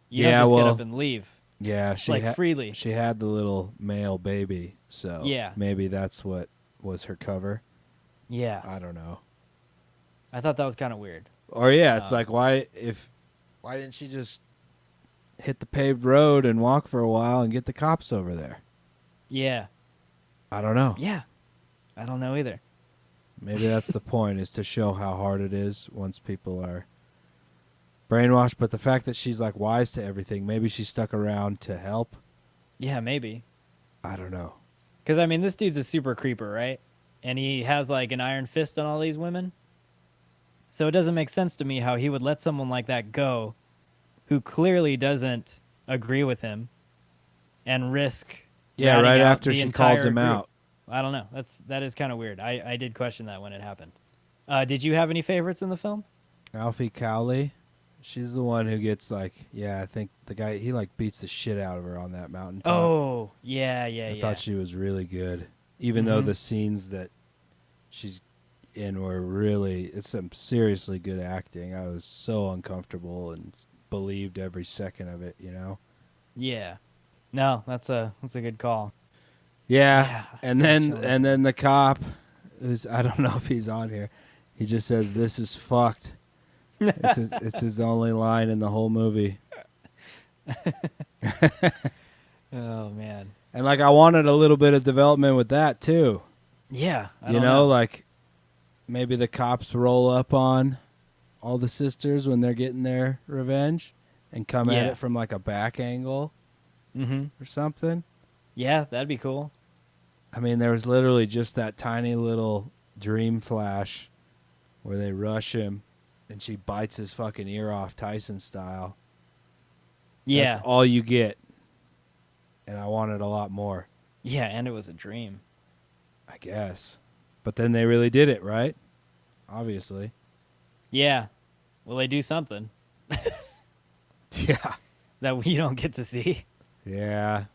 Speaker 1: You
Speaker 2: Yeah,
Speaker 1: don't just
Speaker 2: well,
Speaker 1: get up and leave
Speaker 2: Yeah, she
Speaker 1: like freely.
Speaker 2: She had the little male baby, so
Speaker 1: Yeah.
Speaker 2: maybe that's what was her cover.
Speaker 1: Yeah,
Speaker 2: I don't know.
Speaker 1: I thought that was kind of weird.
Speaker 2: Or yeah, it's like why didn't she just hit the paved road and walk for a while and get the cops over there?
Speaker 1: Yeah,
Speaker 2: I don't know.
Speaker 1: yeah. I don't know either.
Speaker 2: Maybe that's the point, is to show how hard it is once people are brainwashed. But the fact that she's like wise to everything, maybe she stuck around to help.
Speaker 1: Yeah, maybe.
Speaker 2: I don't know.
Speaker 1: Because I mean, this dude's a super creeper, right? And he has like an iron fist on all these women. So it doesn't make sense to me how he would let someone like that go, who clearly doesn't agree with him, and risk.
Speaker 2: Yeah,
Speaker 1: ratting
Speaker 2: right
Speaker 1: out
Speaker 2: after
Speaker 1: the
Speaker 2: she calls
Speaker 1: entire
Speaker 2: him
Speaker 1: group.
Speaker 2: out.
Speaker 1: I don't know. That is kind of weird. I did question that when it happened. Did you have any favorites in the film?
Speaker 2: Alfie Cowley, she's the one who gets like, I think the guy, he like beats the shit out of her on that mountaintop.
Speaker 1: Oh, yeah.
Speaker 2: I thought she was really good, even though the scenes that she's in were really, it's some seriously good acting. I was so uncomfortable and believed every second of it, you know?
Speaker 1: Yeah. No, that's a good call.
Speaker 2: Yeah,
Speaker 1: Yeah,
Speaker 2: and then the cop, who's, I don't know if he's on here, he just says, "This is fucked." It's his only line in the whole movie.
Speaker 1: Oh man.
Speaker 2: And like I wanted a little bit of development with that too.
Speaker 1: Yeah. I
Speaker 2: You
Speaker 1: don't
Speaker 2: know, like maybe the cops roll up on all the sisters when they're getting their revenge and come at
Speaker 1: Yeah.
Speaker 2: it from like a back angle or something.
Speaker 1: Yeah, that'd be cool.
Speaker 2: I mean, there was literally just that tiny little dream flash where they rush him and she bites his fucking ear off Tyson style.
Speaker 1: Yeah.
Speaker 2: That's all you get. And I wanted a lot more,
Speaker 1: Yeah, and it was a dream.
Speaker 2: I guess. But then they really did it, right? Obviously.
Speaker 1: Yeah. Well, they do something
Speaker 2: Yeah.
Speaker 1: that we don't get to see.
Speaker 2: Yeah.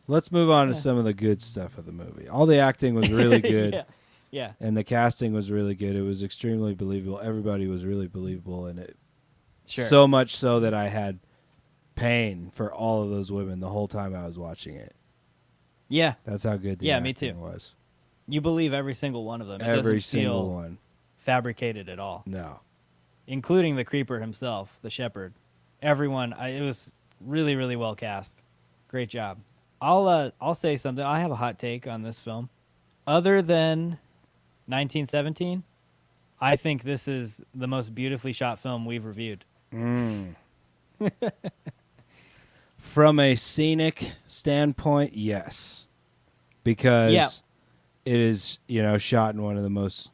Speaker 2: Let's move on to some of the good stuff of the movie. All the acting was really good.
Speaker 1: Yeah.
Speaker 2: And the casting was really good. It was extremely believable. Everybody was really believable in it.
Speaker 1: Sure.
Speaker 2: So much so that I had pain for all of those women the whole time I was watching it.
Speaker 1: Yeah.
Speaker 2: That's how good the
Speaker 1: Yeah,
Speaker 2: acting
Speaker 1: me too.
Speaker 2: was.
Speaker 1: You believe every single one of them. It
Speaker 2: Every
Speaker 1: doesn't
Speaker 2: single
Speaker 1: feel
Speaker 2: one.
Speaker 1: fabricated at all,
Speaker 2: No.
Speaker 1: including the creeper himself, the shepherd. Everyone, it was really, really well cast. Great job. I'll say something. I have a hot take on this film. Other than 1917, I think this is the most beautifully shot film we've reviewed.
Speaker 2: From a scenic standpoint, yes. Because
Speaker 1: Yeah.
Speaker 2: it is, shot in one of the most,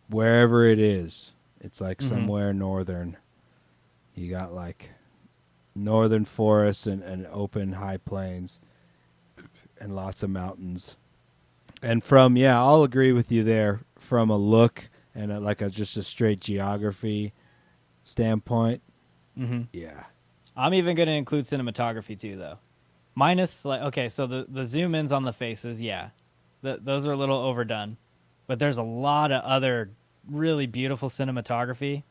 Speaker 2: wherever it is, it's like somewhere northern. You got like northern forests and open high plains and lots of mountains. And I'll agree with you there from a look and just a straight geography standpoint. Yeah.
Speaker 1: I'm even going to include cinematography too, though. Minus, so the zoom ins on the faces, yeah. Those are a little overdone. But there's a lot of other really beautiful cinematography.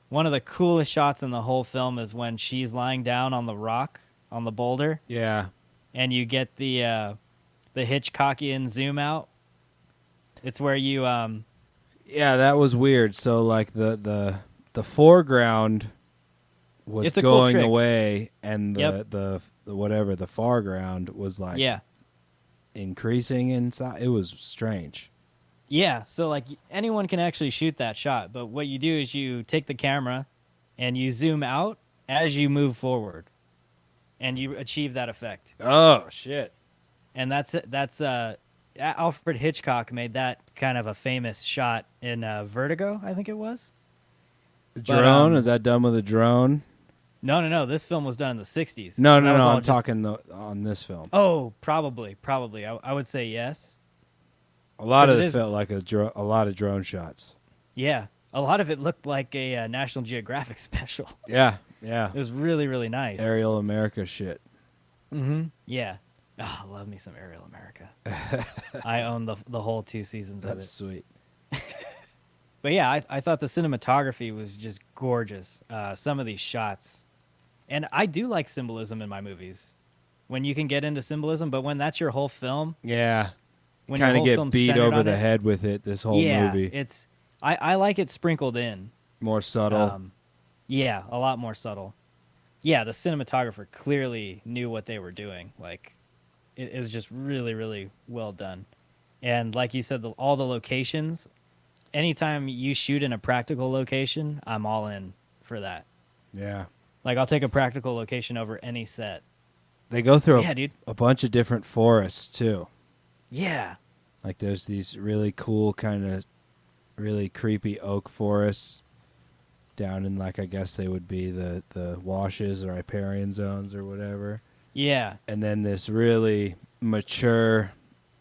Speaker 1: One of the coolest shots in the whole film is when she's lying down on the rock, on the boulder.
Speaker 2: Yeah.
Speaker 1: And you get the Hitchcockian zoom out. It's where you...
Speaker 2: Yeah, that was weird. So, like, the foreground was
Speaker 1: It's a cool
Speaker 2: going
Speaker 1: trick.
Speaker 2: away, and
Speaker 1: Yep.
Speaker 2: the foreground was like increasing in size. It was strange.
Speaker 1: Yeah, so like anyone can actually shoot that shot, but what you do is you take the camera and you zoom out as you move forward, and you achieve that effect.
Speaker 2: Oh shit!
Speaker 1: And that's Alfred Hitchcock made that kind of a famous shot in Vertigo, I think it was.
Speaker 2: The
Speaker 1: But,
Speaker 2: drone, is that done with a drone?
Speaker 1: No. This film was done in the '60s.
Speaker 2: No,
Speaker 1: So that was all
Speaker 2: I'm
Speaker 1: just-
Speaker 2: talking on this film.
Speaker 1: Oh, probably. I would say yes.
Speaker 2: A lot
Speaker 1: 'Cause
Speaker 2: of
Speaker 1: it
Speaker 2: it
Speaker 1: is-
Speaker 2: felt like a lot of drone shots.
Speaker 1: Yeah, a lot of it looked like a National Geographic special.
Speaker 2: Yeah, yeah.
Speaker 1: It was really, really nice.
Speaker 2: Aerial America shit.
Speaker 1: Mm-hmm. Yeah. Oh, I love me some Aerial America. I own the whole 2 seasons of it.
Speaker 2: That's sweet.
Speaker 1: But yeah, I thought the cinematography was just gorgeous. Some of these shots. And I do like symbolism in my movies. When you can get into symbolism, but when that's your whole film,
Speaker 2: Yeah.
Speaker 1: when your
Speaker 2: Kind of
Speaker 1: whole
Speaker 2: get
Speaker 1: film's
Speaker 2: beat
Speaker 1: centered
Speaker 2: over
Speaker 1: on
Speaker 2: the
Speaker 1: it,
Speaker 2: head with it this whole
Speaker 1: yeah,
Speaker 2: movie.
Speaker 1: I like it sprinkled in.
Speaker 2: More subtle.
Speaker 1: Yeah, a lot more subtle. Yeah, the cinematographer clearly knew what they were doing. Like, it was just really, really well done. And like you said, all the locations, anytime you shoot in a practical location, I'm all in for that.
Speaker 2: Yeah.
Speaker 1: Like, I'll take a practical location over any set.
Speaker 2: They go through
Speaker 1: Yeah, dude.
Speaker 2: a bunch of different forests too.
Speaker 1: Yeah.
Speaker 2: Like there's these really cool kind of really creepy oak forests down in, like, I guess they would be the washes or riparian zones or whatever.
Speaker 1: Yeah.
Speaker 2: And then this really mature.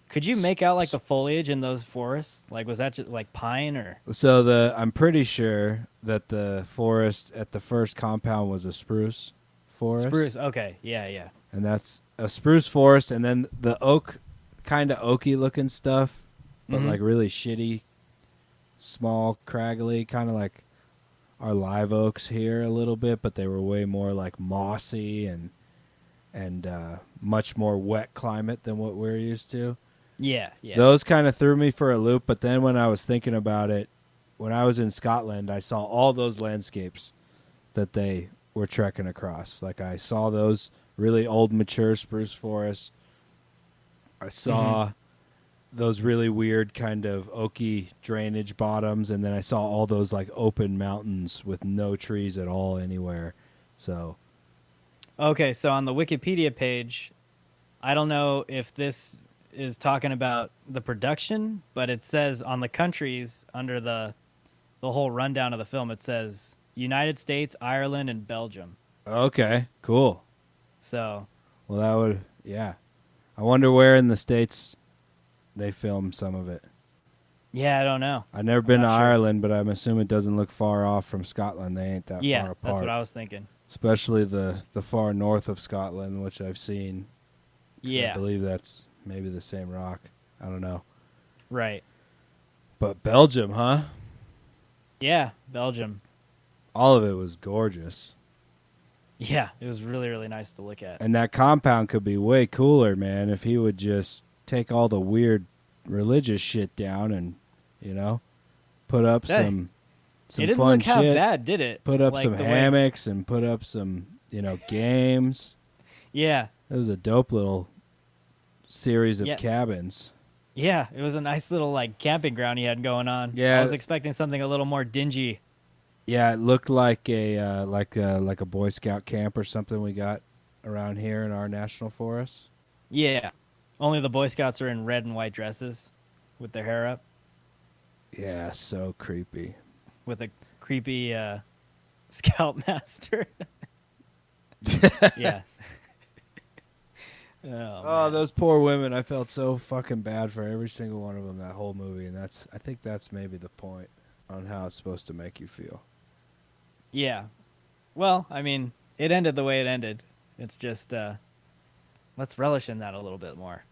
Speaker 1: Could you make out, like, the foliage in those forests? Like, was that just, like, pine or?
Speaker 2: So I'm pretty sure that the forest at the first compound was a spruce forest.
Speaker 1: Spruce. Okay. Yeah.
Speaker 2: And that's a spruce forest, and then the oak, kind of oaky looking stuff, but
Speaker 1: Mhm.
Speaker 2: like really shitty, small, craggly, kind of like our live oaks here a little bit, but they were way more like mossy and much more wet climate than what we're used to.
Speaker 1: Yeah.
Speaker 2: Those kind of threw me for a loop, but then when I was thinking about it, when I was in Scotland, I saw all those landscapes that they were trekking across. Like I saw those really old, mature spruce forests. I saw those really weird kind of oaky drainage bottoms, and then I saw all those like open mountains with no trees at all anywhere. So
Speaker 1: Okay, so on the Wikipedia page, I don't know if this is talking about the production, but it says on the countries under the whole rundown of the film, it says United States, Ireland, and Belgium.
Speaker 2: okay, cool.
Speaker 1: So,
Speaker 2: Well, that would, yeah. I wonder where in the States they filmed some of it.
Speaker 1: yeah, I don't know.
Speaker 2: I've never been to
Speaker 1: not sure.
Speaker 2: Ireland, but I'm assuming it doesn't look far off from Scotland. They ain't that
Speaker 1: Yeah,
Speaker 2: far apart.
Speaker 1: that's what I was thinking.
Speaker 2: Especially the far north of Scotland, which I've seen. 'Cause
Speaker 1: Yeah,
Speaker 2: I believe that's maybe the same rock. I don't know.
Speaker 1: right.
Speaker 2: But Belgium, huh?
Speaker 1: Yeah, Belgium.
Speaker 2: All of it was gorgeous.
Speaker 1: Yeah, it was really, really nice to look at.
Speaker 2: And that compound could be way cooler, man, if he would just take all the weird religious shit down and, put up
Speaker 1: That-
Speaker 2: some
Speaker 1: It didn't
Speaker 2: fun
Speaker 1: look half
Speaker 2: shit.
Speaker 1: bad, did it?
Speaker 2: Put up
Speaker 1: Like,
Speaker 2: some
Speaker 1: the way-
Speaker 2: hammocks and put up some, games.
Speaker 1: Yeah,
Speaker 2: It was a dope little series of
Speaker 1: Yeah.
Speaker 2: cabins.
Speaker 1: yeah. It was a nice little like camping ground he had going on.
Speaker 2: Yeah.
Speaker 1: I was expecting something a little more dingy.
Speaker 2: Yeah, it looked like a Boy Scout camp or something we got around here in our national forest.
Speaker 1: Yeah. Only the Boy Scouts are in red and white dresses with their hair up,
Speaker 2: Yeah, so creepy.
Speaker 1: with a creepy scoutmaster. Yeah.
Speaker 2: Oh,
Speaker 1: man.
Speaker 2: those poor women! I felt so fucking bad for every single one of them that whole movie, and I think that's maybe the point on how it's supposed to make you feel.
Speaker 1: Yeah. Well, I mean, it ended the way it ended. It's just let's relish in that a little bit more.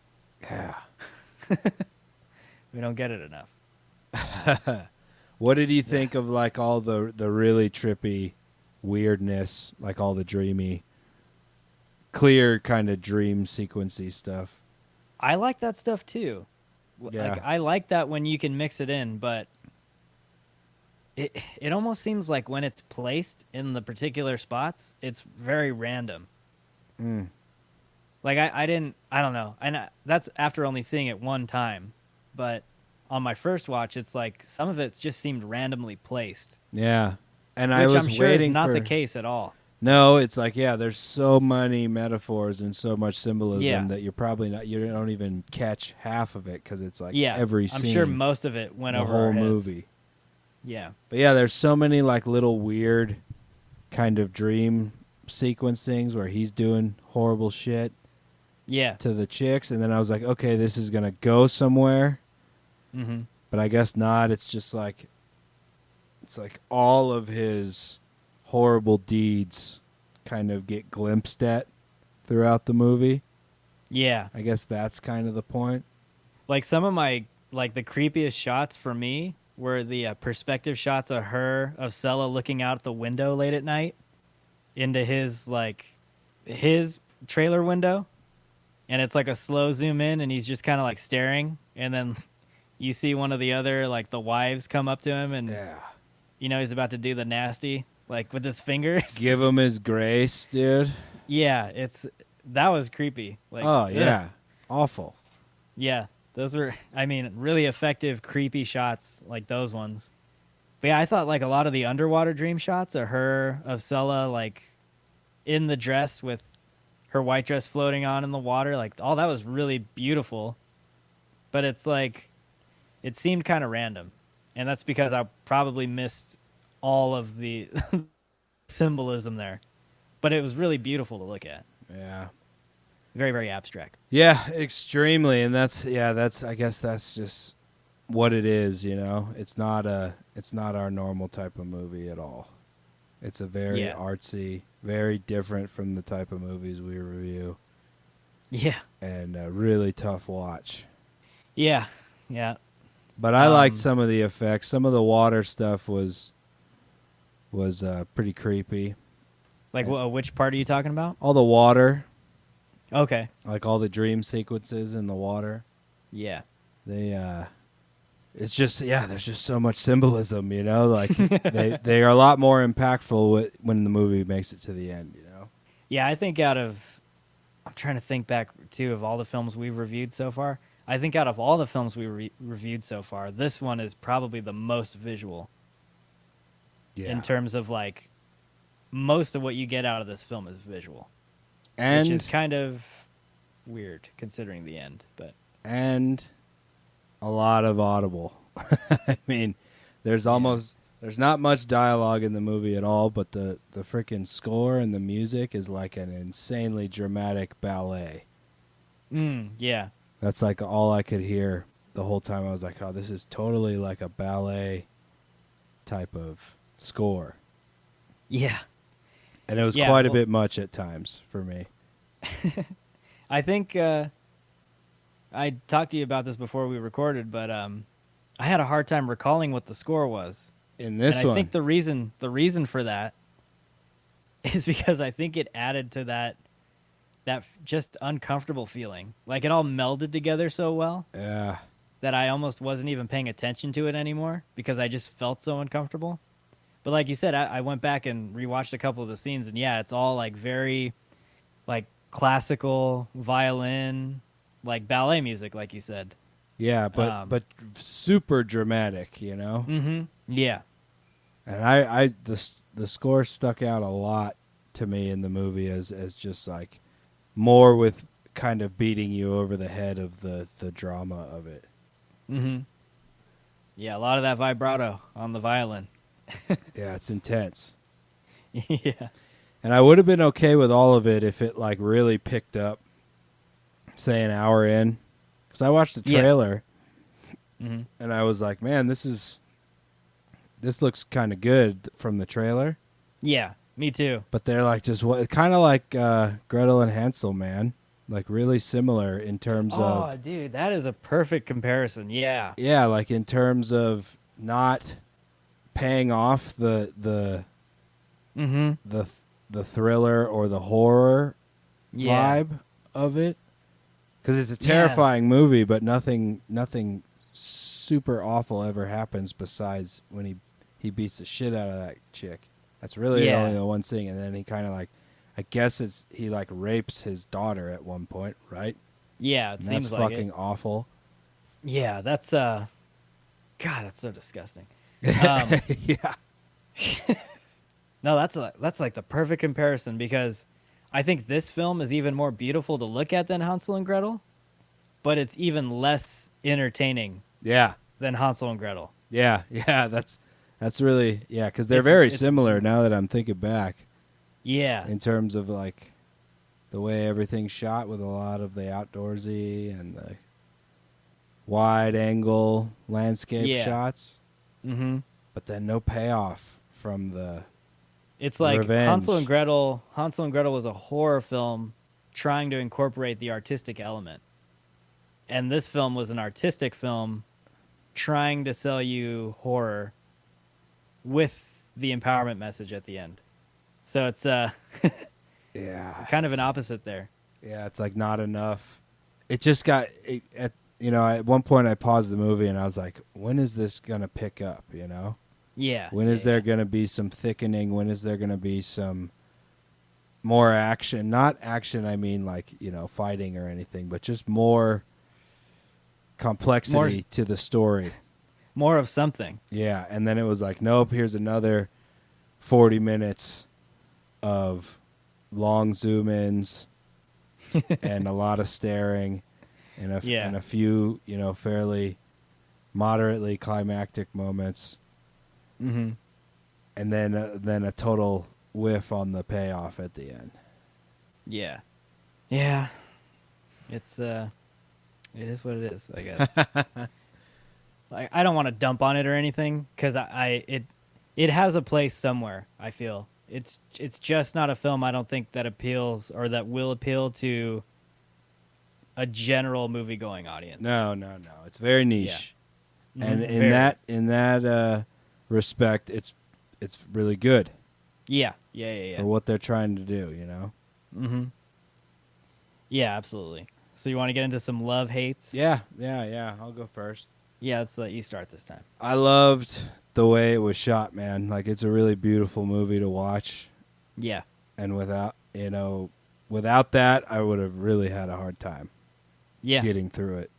Speaker 2: Yeah.
Speaker 1: We don't get it enough.
Speaker 2: What did you think of like all the really trippy weirdness, like all the dreamy, clear kind of dream sequency stuff?
Speaker 1: I like that stuff too.
Speaker 2: Yeah.
Speaker 1: Like I like that when you can mix it in, but it almost seems like when it's placed in the particular spots, it's very random.
Speaker 2: Mm.
Speaker 1: Like I don't know. And that's after only seeing it one time. But on my first watch, it's like some of it just seemed randomly placed.
Speaker 2: Yeah. And
Speaker 1: Which
Speaker 2: I was
Speaker 1: I'm sure is
Speaker 2: waiting
Speaker 1: not
Speaker 2: for
Speaker 1: the case at all.
Speaker 2: No, it's like, yeah, there's so many metaphors and so much symbolism
Speaker 1: Yeah.
Speaker 2: that you're probably not, you don't even catch half of it because it's like
Speaker 1: Yeah,
Speaker 2: every
Speaker 1: I'm
Speaker 2: scene,
Speaker 1: sure most of it went
Speaker 2: the
Speaker 1: over
Speaker 2: whole
Speaker 1: our heads.
Speaker 2: movie.
Speaker 1: Yeah.
Speaker 2: But yeah, there's so many like little weird kind of dream sequence things where he's doing horrible shit
Speaker 1: Yeah.
Speaker 2: to the chicks. And then I was like, okay, this is going to go somewhere.
Speaker 1: Mm-hmm.
Speaker 2: But I guess not. It's just like, it's like all of his horrible deeds kind of get glimpsed at throughout the movie.
Speaker 1: Yeah.
Speaker 2: I guess that's kind of the point.
Speaker 1: Like some of my like the creepiest shots for me were the perspective shots of Sella looking out the window late at night into his trailer window, and it's like a slow zoom in, and he's just kind of like staring, and then you see one of the other like the wives come up to him, and
Speaker 2: Yeah.
Speaker 1: he's about to do the nasty like with his fingers.
Speaker 2: Give him his grace, dude.
Speaker 1: Yeah, that was creepy. Like,
Speaker 2: Oh, yeah. Awful.
Speaker 1: Yeah, those were, really effective, creepy shots like those ones. But yeah, I thought like a lot of the underwater dream shots of Sella like in the dress with her white dress floating on in the water, like all that was really beautiful. But it's like, it seemed kind of random. And that's because I probably missed all of the symbolism there. But it was really beautiful to look at.
Speaker 2: Yeah.
Speaker 1: Very, very abstract.
Speaker 2: Yeah, extremely. And I guess that's just what it is, you know. It's not our normal type of movie at all. It's a very artsy, very different from the type of movies we review.
Speaker 1: Yeah.
Speaker 2: And a really tough watch.
Speaker 1: Yeah. Yeah.
Speaker 2: But I liked some of the effects. Some of the water stuff was pretty creepy.
Speaker 1: Like, which part are you talking about?
Speaker 2: All the water,
Speaker 1: Okay.
Speaker 2: like all the dream sequences in the water.
Speaker 1: Yeah.
Speaker 2: It's just, there's just so much symbolism, you know? Like, they are a lot more impactful when the movie makes it to the end, you know?
Speaker 1: Yeah, I think I'm trying to think back, too, of all the films we've reviewed so far. I think out of all the films we reviewed so far, this one is probably the most visual.
Speaker 2: Yeah.
Speaker 1: In terms of, like, most of what you get out of this film is visual.
Speaker 2: And
Speaker 1: which is kind of weird, considering the end, but...
Speaker 2: And a lot of audible. I mean, there's not much dialogue in the movie at all, but the freaking score and the music is like an insanely dramatic ballet.
Speaker 1: Yeah.
Speaker 2: That's like all I could hear the whole time. I was like, oh, this is totally like a ballet type of score.
Speaker 1: Yeah.
Speaker 2: And it was quite a bit much at times for me.
Speaker 1: I think I talked to you about this before we recorded, but I had a hard time recalling what the score was.
Speaker 2: In this
Speaker 1: and I
Speaker 2: one.
Speaker 1: think the reason for that is because I think it added to that just uncomfortable feeling. Like it all melded together so well.
Speaker 2: Yeah.
Speaker 1: That I almost wasn't even paying attention to it anymore because I just felt so uncomfortable. But like you said, I went back and rewatched a couple of the scenes, and yeah, it's all like very like classical violin, like ballet music, like you said.
Speaker 2: Yeah, but super dramatic, you know?
Speaker 1: Mm-hmm. Yeah.
Speaker 2: And the score stuck out a lot to me in the movie as just like more with kind of beating you over the head of the drama of it.
Speaker 1: Mm-hmm. Yeah, a lot of that vibrato on the violin.
Speaker 2: Yeah, it's intense.
Speaker 1: Yeah.
Speaker 2: And I would have been okay with all of it if it like really picked up, say, an hour in. Because I watched the trailer, and I was like, man, this looks kind of good from the trailer.
Speaker 1: Yeah, me too.
Speaker 2: But they're like kind of like Gretel and Hansel, man. Like really similar in terms of...
Speaker 1: Oh, dude, that is a perfect comparison. Yeah.
Speaker 2: Yeah, like in terms of not paying off the thriller or the horror vibe of it. Because it's a terrifying movie, but nothing super awful ever happens besides when he beats the shit out of that chick. That's really only the one thing. And then he kind of like, I guess he like rapes his daughter at one point, right?
Speaker 1: Yeah, it seems like
Speaker 2: that's fucking awful.
Speaker 1: Yeah, that's God, that's so disgusting.
Speaker 2: Yeah.
Speaker 1: No, that's like the perfect comparison because I think this film is even more beautiful to look at than Hansel and Gretel, but it's even less entertaining
Speaker 2: Yeah,
Speaker 1: than Hansel and Gretel.
Speaker 2: yeah, yeah. That's really because they're
Speaker 1: It's
Speaker 2: very
Speaker 1: it's
Speaker 2: similar now that I'm thinking back
Speaker 1: yeah.
Speaker 2: in terms of like the way everything's shot with a lot of the outdoorsy and the wide angle landscape
Speaker 1: Yeah.
Speaker 2: shots,
Speaker 1: Mhm.
Speaker 2: but then no payoff from the
Speaker 1: It's like
Speaker 2: revenge.
Speaker 1: Hansel and Gretel was a horror film trying to incorporate the artistic element. And this film was an artistic film trying to sell you horror with the empowerment message at the end. So it's
Speaker 2: Yeah,
Speaker 1: kind of an opposite there.
Speaker 2: yeah, it's like not enough. It just got at one point I paused the movie and I was like, when is this gonna pick up?
Speaker 1: Yeah.
Speaker 2: When
Speaker 1: yeah,
Speaker 2: is there
Speaker 1: yeah.
Speaker 2: gonna be some thickening? When is there gonna be some more action? Not action, I mean like fighting or anything, but just more complexity to the story.
Speaker 1: More of something.
Speaker 2: Yeah, and then it was like, nope, here's another 40 minutes of long zoom ins and a lot of staring and
Speaker 1: Yeah.
Speaker 2: and a few, fairly moderately climactic moments,
Speaker 1: Mm-hmm.
Speaker 2: and then a total whiff on the payoff at the end.
Speaker 1: Yeah. Yeah. It's it is what it is, I guess. Like I don't want to dump on it or anything because it has a place somewhere. I feel it's just not a film. I don't think that appeals or that will appeal to a general movie going audience.
Speaker 2: No, no, no. It's very niche. And
Speaker 1: Mhm,
Speaker 2: in
Speaker 1: very.
Speaker 2: that respect, it's really good
Speaker 1: Yeah, yeah, yeah, yeah.
Speaker 2: for what they're trying to do.
Speaker 1: Mm-hmm. Yeah, absolutely. So you want to get into some love hates?
Speaker 2: Yeah, yeah, yeah. I'll go first.
Speaker 1: Yeah, let's let you start this time.
Speaker 2: I loved the way it was shot, man. Like it's a really beautiful movie to watch,
Speaker 1: Yeah.
Speaker 2: and without that, I would have really had a hard time
Speaker 1: Yeah.
Speaker 2: getting through it.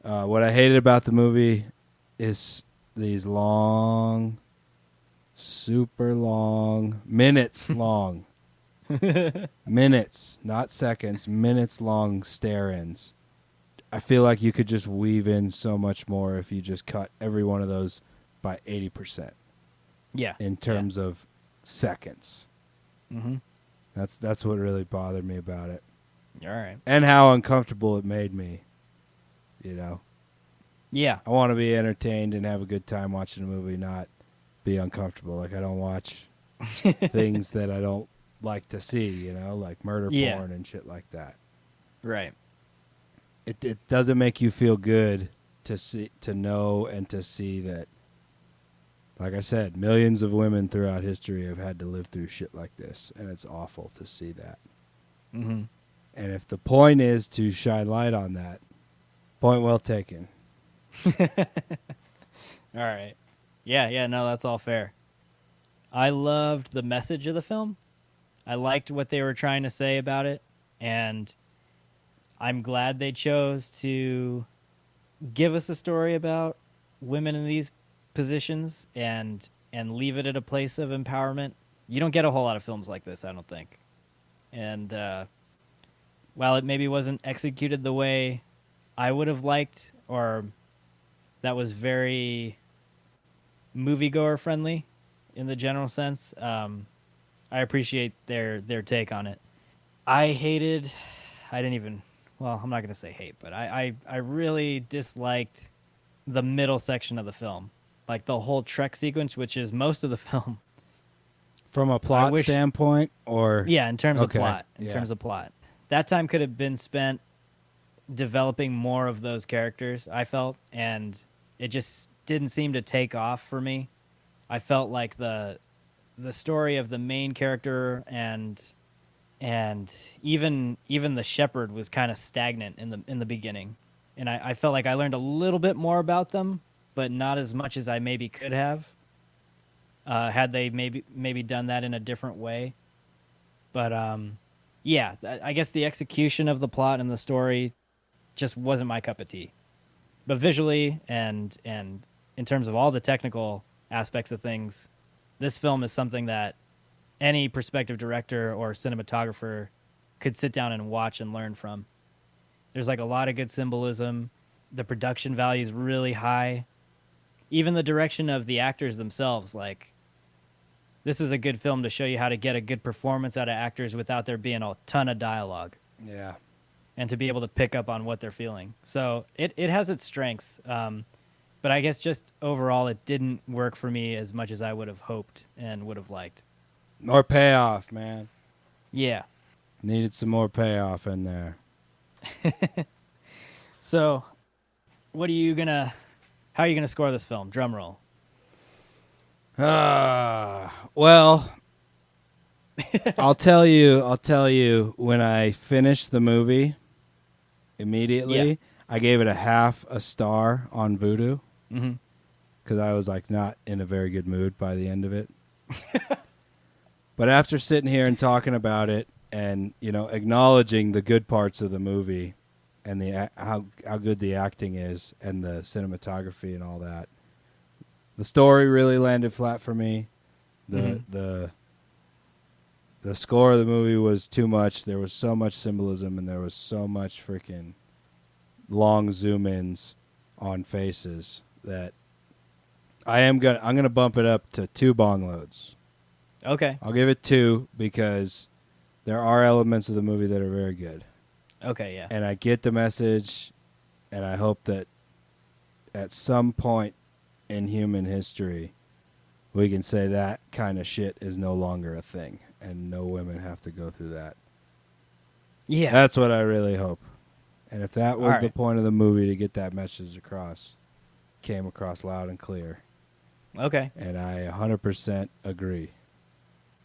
Speaker 2: What I hated about the movie is these long, super long, minutes long, minutes, not seconds, minutes long stare-ins. I feel like you could just weave in so much more if you just cut every one of those by 80%
Speaker 1: Yeah.
Speaker 2: in terms of seconds.
Speaker 1: Mm-hmm.
Speaker 2: That's what really bothered me about it,
Speaker 1: All right.
Speaker 2: and how uncomfortable it made me.
Speaker 1: Yeah.
Speaker 2: I want to be entertained and have a good time watching a movie, not be uncomfortable. Like I don't watch things that I don't like to see, like murder
Speaker 1: Yeah.
Speaker 2: porn and shit like that.
Speaker 1: Right.
Speaker 2: It doesn't make you feel good to know and to see that, like I said, millions of women throughout history have had to live through shit like this, and it's awful to see that.
Speaker 1: Mm-hmm.
Speaker 2: And if the point is to shine light on that, point well taken.
Speaker 1: All right. Yeah, yeah, no, that's all fair. I loved the message of the film. I liked what they were trying to say about it, and I'm glad they chose to give us a story about women in these positions and leave it at a place of empowerment. You don't get a whole lot of films like this, I don't think. And while it maybe wasn't executed the way I would have liked, or that was very moviegoer friendly in the general sense, I appreciate their take on it. I didn't even, well, I'm not going to say hate, but I really disliked the middle section of the film. Like the whole trek sequence, which is most of the film.
Speaker 2: From a plot
Speaker 1: wish-
Speaker 2: standpoint, or
Speaker 1: Yeah, in terms
Speaker 2: Okay,
Speaker 1: of plot.
Speaker 2: yeah.
Speaker 1: That time could have been spent developing more of those characters, I felt, and it just didn't seem to take off for me. I felt like the story of the main character and even the shepherd was kind of stagnant in the beginning. And I felt like I learned a little bit more about them, but not as much as I maybe could have. Had they maybe done that in a different way. But yeah, I guess the execution of the plot and the story just wasn't my cup of tea. But visually and in terms of all the technical aspects of things, this film is something that any prospective director or cinematographer could sit down and watch and learn from. There's like a lot of good symbolism. The production value is really high. Even the direction of the actors themselves, like, this is a good film to show you how to get a good performance out of actors without there being a ton of dialogue.
Speaker 2: Yeah.
Speaker 1: And to be able to pick up on what they're feeling. So it has its strengths. But I guess just overall, it didn't work for me as much as I would have hoped and would have liked.
Speaker 2: More payoff, man.
Speaker 1: Yeah.
Speaker 2: Needed some more payoff in there.
Speaker 1: So, how are you gonna score this film? Drum roll.
Speaker 2: Well, I'll tell you when I finished the movie immediately,
Speaker 1: Yeah.
Speaker 2: I gave it a half a star on Vudu
Speaker 1: Mm-hmm.
Speaker 2: because I was like not in a very good mood by the end of it. But after sitting here and talking about it and, acknowledging the good parts of the movie and how good the acting is and the cinematography and all that, the story really landed flat for me. The score of the movie was too much. There was so much symbolism and there was so much freaking long zoom ins on faces that I'm gonna bump it up to 2 bong loads.
Speaker 1: Okay.
Speaker 2: I'll give it 2 because there are elements of the movie that are very good.
Speaker 1: Okay, yeah.
Speaker 2: And I get the message, and I hope that at some point in human history, we can say that kind of shit is no longer a thing, and no women have to go through that.
Speaker 1: Yeah.
Speaker 2: That's what I really hope. And if that was
Speaker 1: All
Speaker 2: the
Speaker 1: right.
Speaker 2: point of the movie to get that message across, came across loud and clear.
Speaker 1: Okay.
Speaker 2: And I 100% agree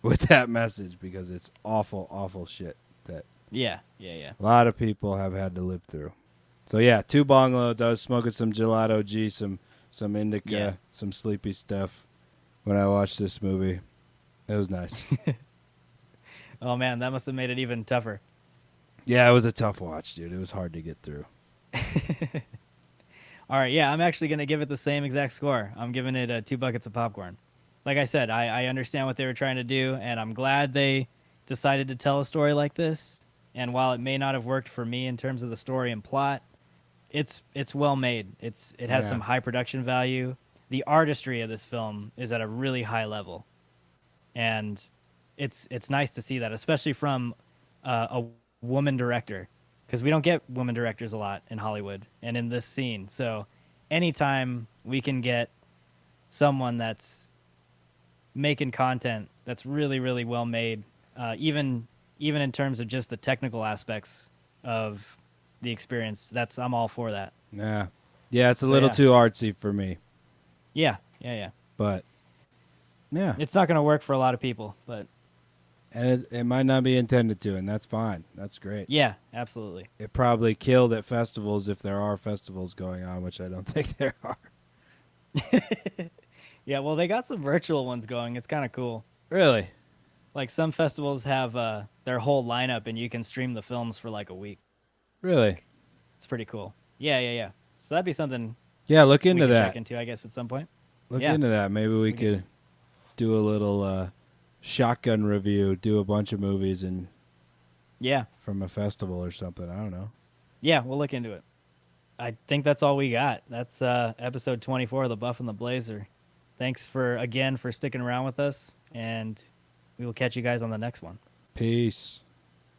Speaker 2: with that message because it's awful, awful shit that
Speaker 1: Yeah. Yeah.
Speaker 2: a lot of people have had to live through. So yeah, 2 bong loads. I was smoking some gelato G, some indica,
Speaker 1: Yeah.
Speaker 2: some sleepy stuff when I watched this movie. It was nice.
Speaker 1: Oh man, that must have made it even tougher.
Speaker 2: Yeah, it was a tough watch, dude. It was hard to get through.
Speaker 1: All right, yeah, I'm actually going to give it the same exact score. I'm giving it 2 buckets of popcorn. Like I said, I understand what they were trying to do, and I'm glad they decided to tell a story like this. And while it may not have worked for me in terms of the story and plot, it's well made. It has
Speaker 2: Yeah.
Speaker 1: some high production value. The artistry of this film is at a really high level, and it's nice to see that, especially from a woman director, because we don't get women directors a lot in Hollywood and in this scene. So anytime we can get someone that's making content that's really, really well made, even in terms of just the technical aspects of the experience, I'm all for that.
Speaker 2: Yeah. Yeah, it's a
Speaker 1: So,
Speaker 2: little
Speaker 1: yeah.
Speaker 2: too artsy for me,
Speaker 1: Yeah.
Speaker 2: but yeah.
Speaker 1: It's not going to work for a lot of people, but
Speaker 2: And it might not be intended to, and that's fine. That's great.
Speaker 1: yeah, absolutely.
Speaker 2: It probably killed at festivals if there are festivals going on, which I don't think there are.
Speaker 1: Yeah, well, they got some virtual ones going. It's kind of cool.
Speaker 2: Really?
Speaker 1: Like some festivals have their whole lineup, and you can stream the films for like a week.
Speaker 2: Really?
Speaker 1: It's pretty cool. Yeah. So that'd be something
Speaker 2: Yeah, look
Speaker 1: we
Speaker 2: into
Speaker 1: could
Speaker 2: that.
Speaker 1: check into, I guess, at some point.
Speaker 2: Look
Speaker 1: Yeah.
Speaker 2: into that. Maybe we
Speaker 1: can-
Speaker 2: could do a little shotgun review, do a bunch of movies and
Speaker 1: Yeah,
Speaker 2: from a festival or something. I don't know.
Speaker 1: yeah, we'll look into it. I think that's all we got. That's episode 24 of The Buff and the Blazer. Thanks for sticking around with us, and we will catch you guys on the next one.
Speaker 2: Peace.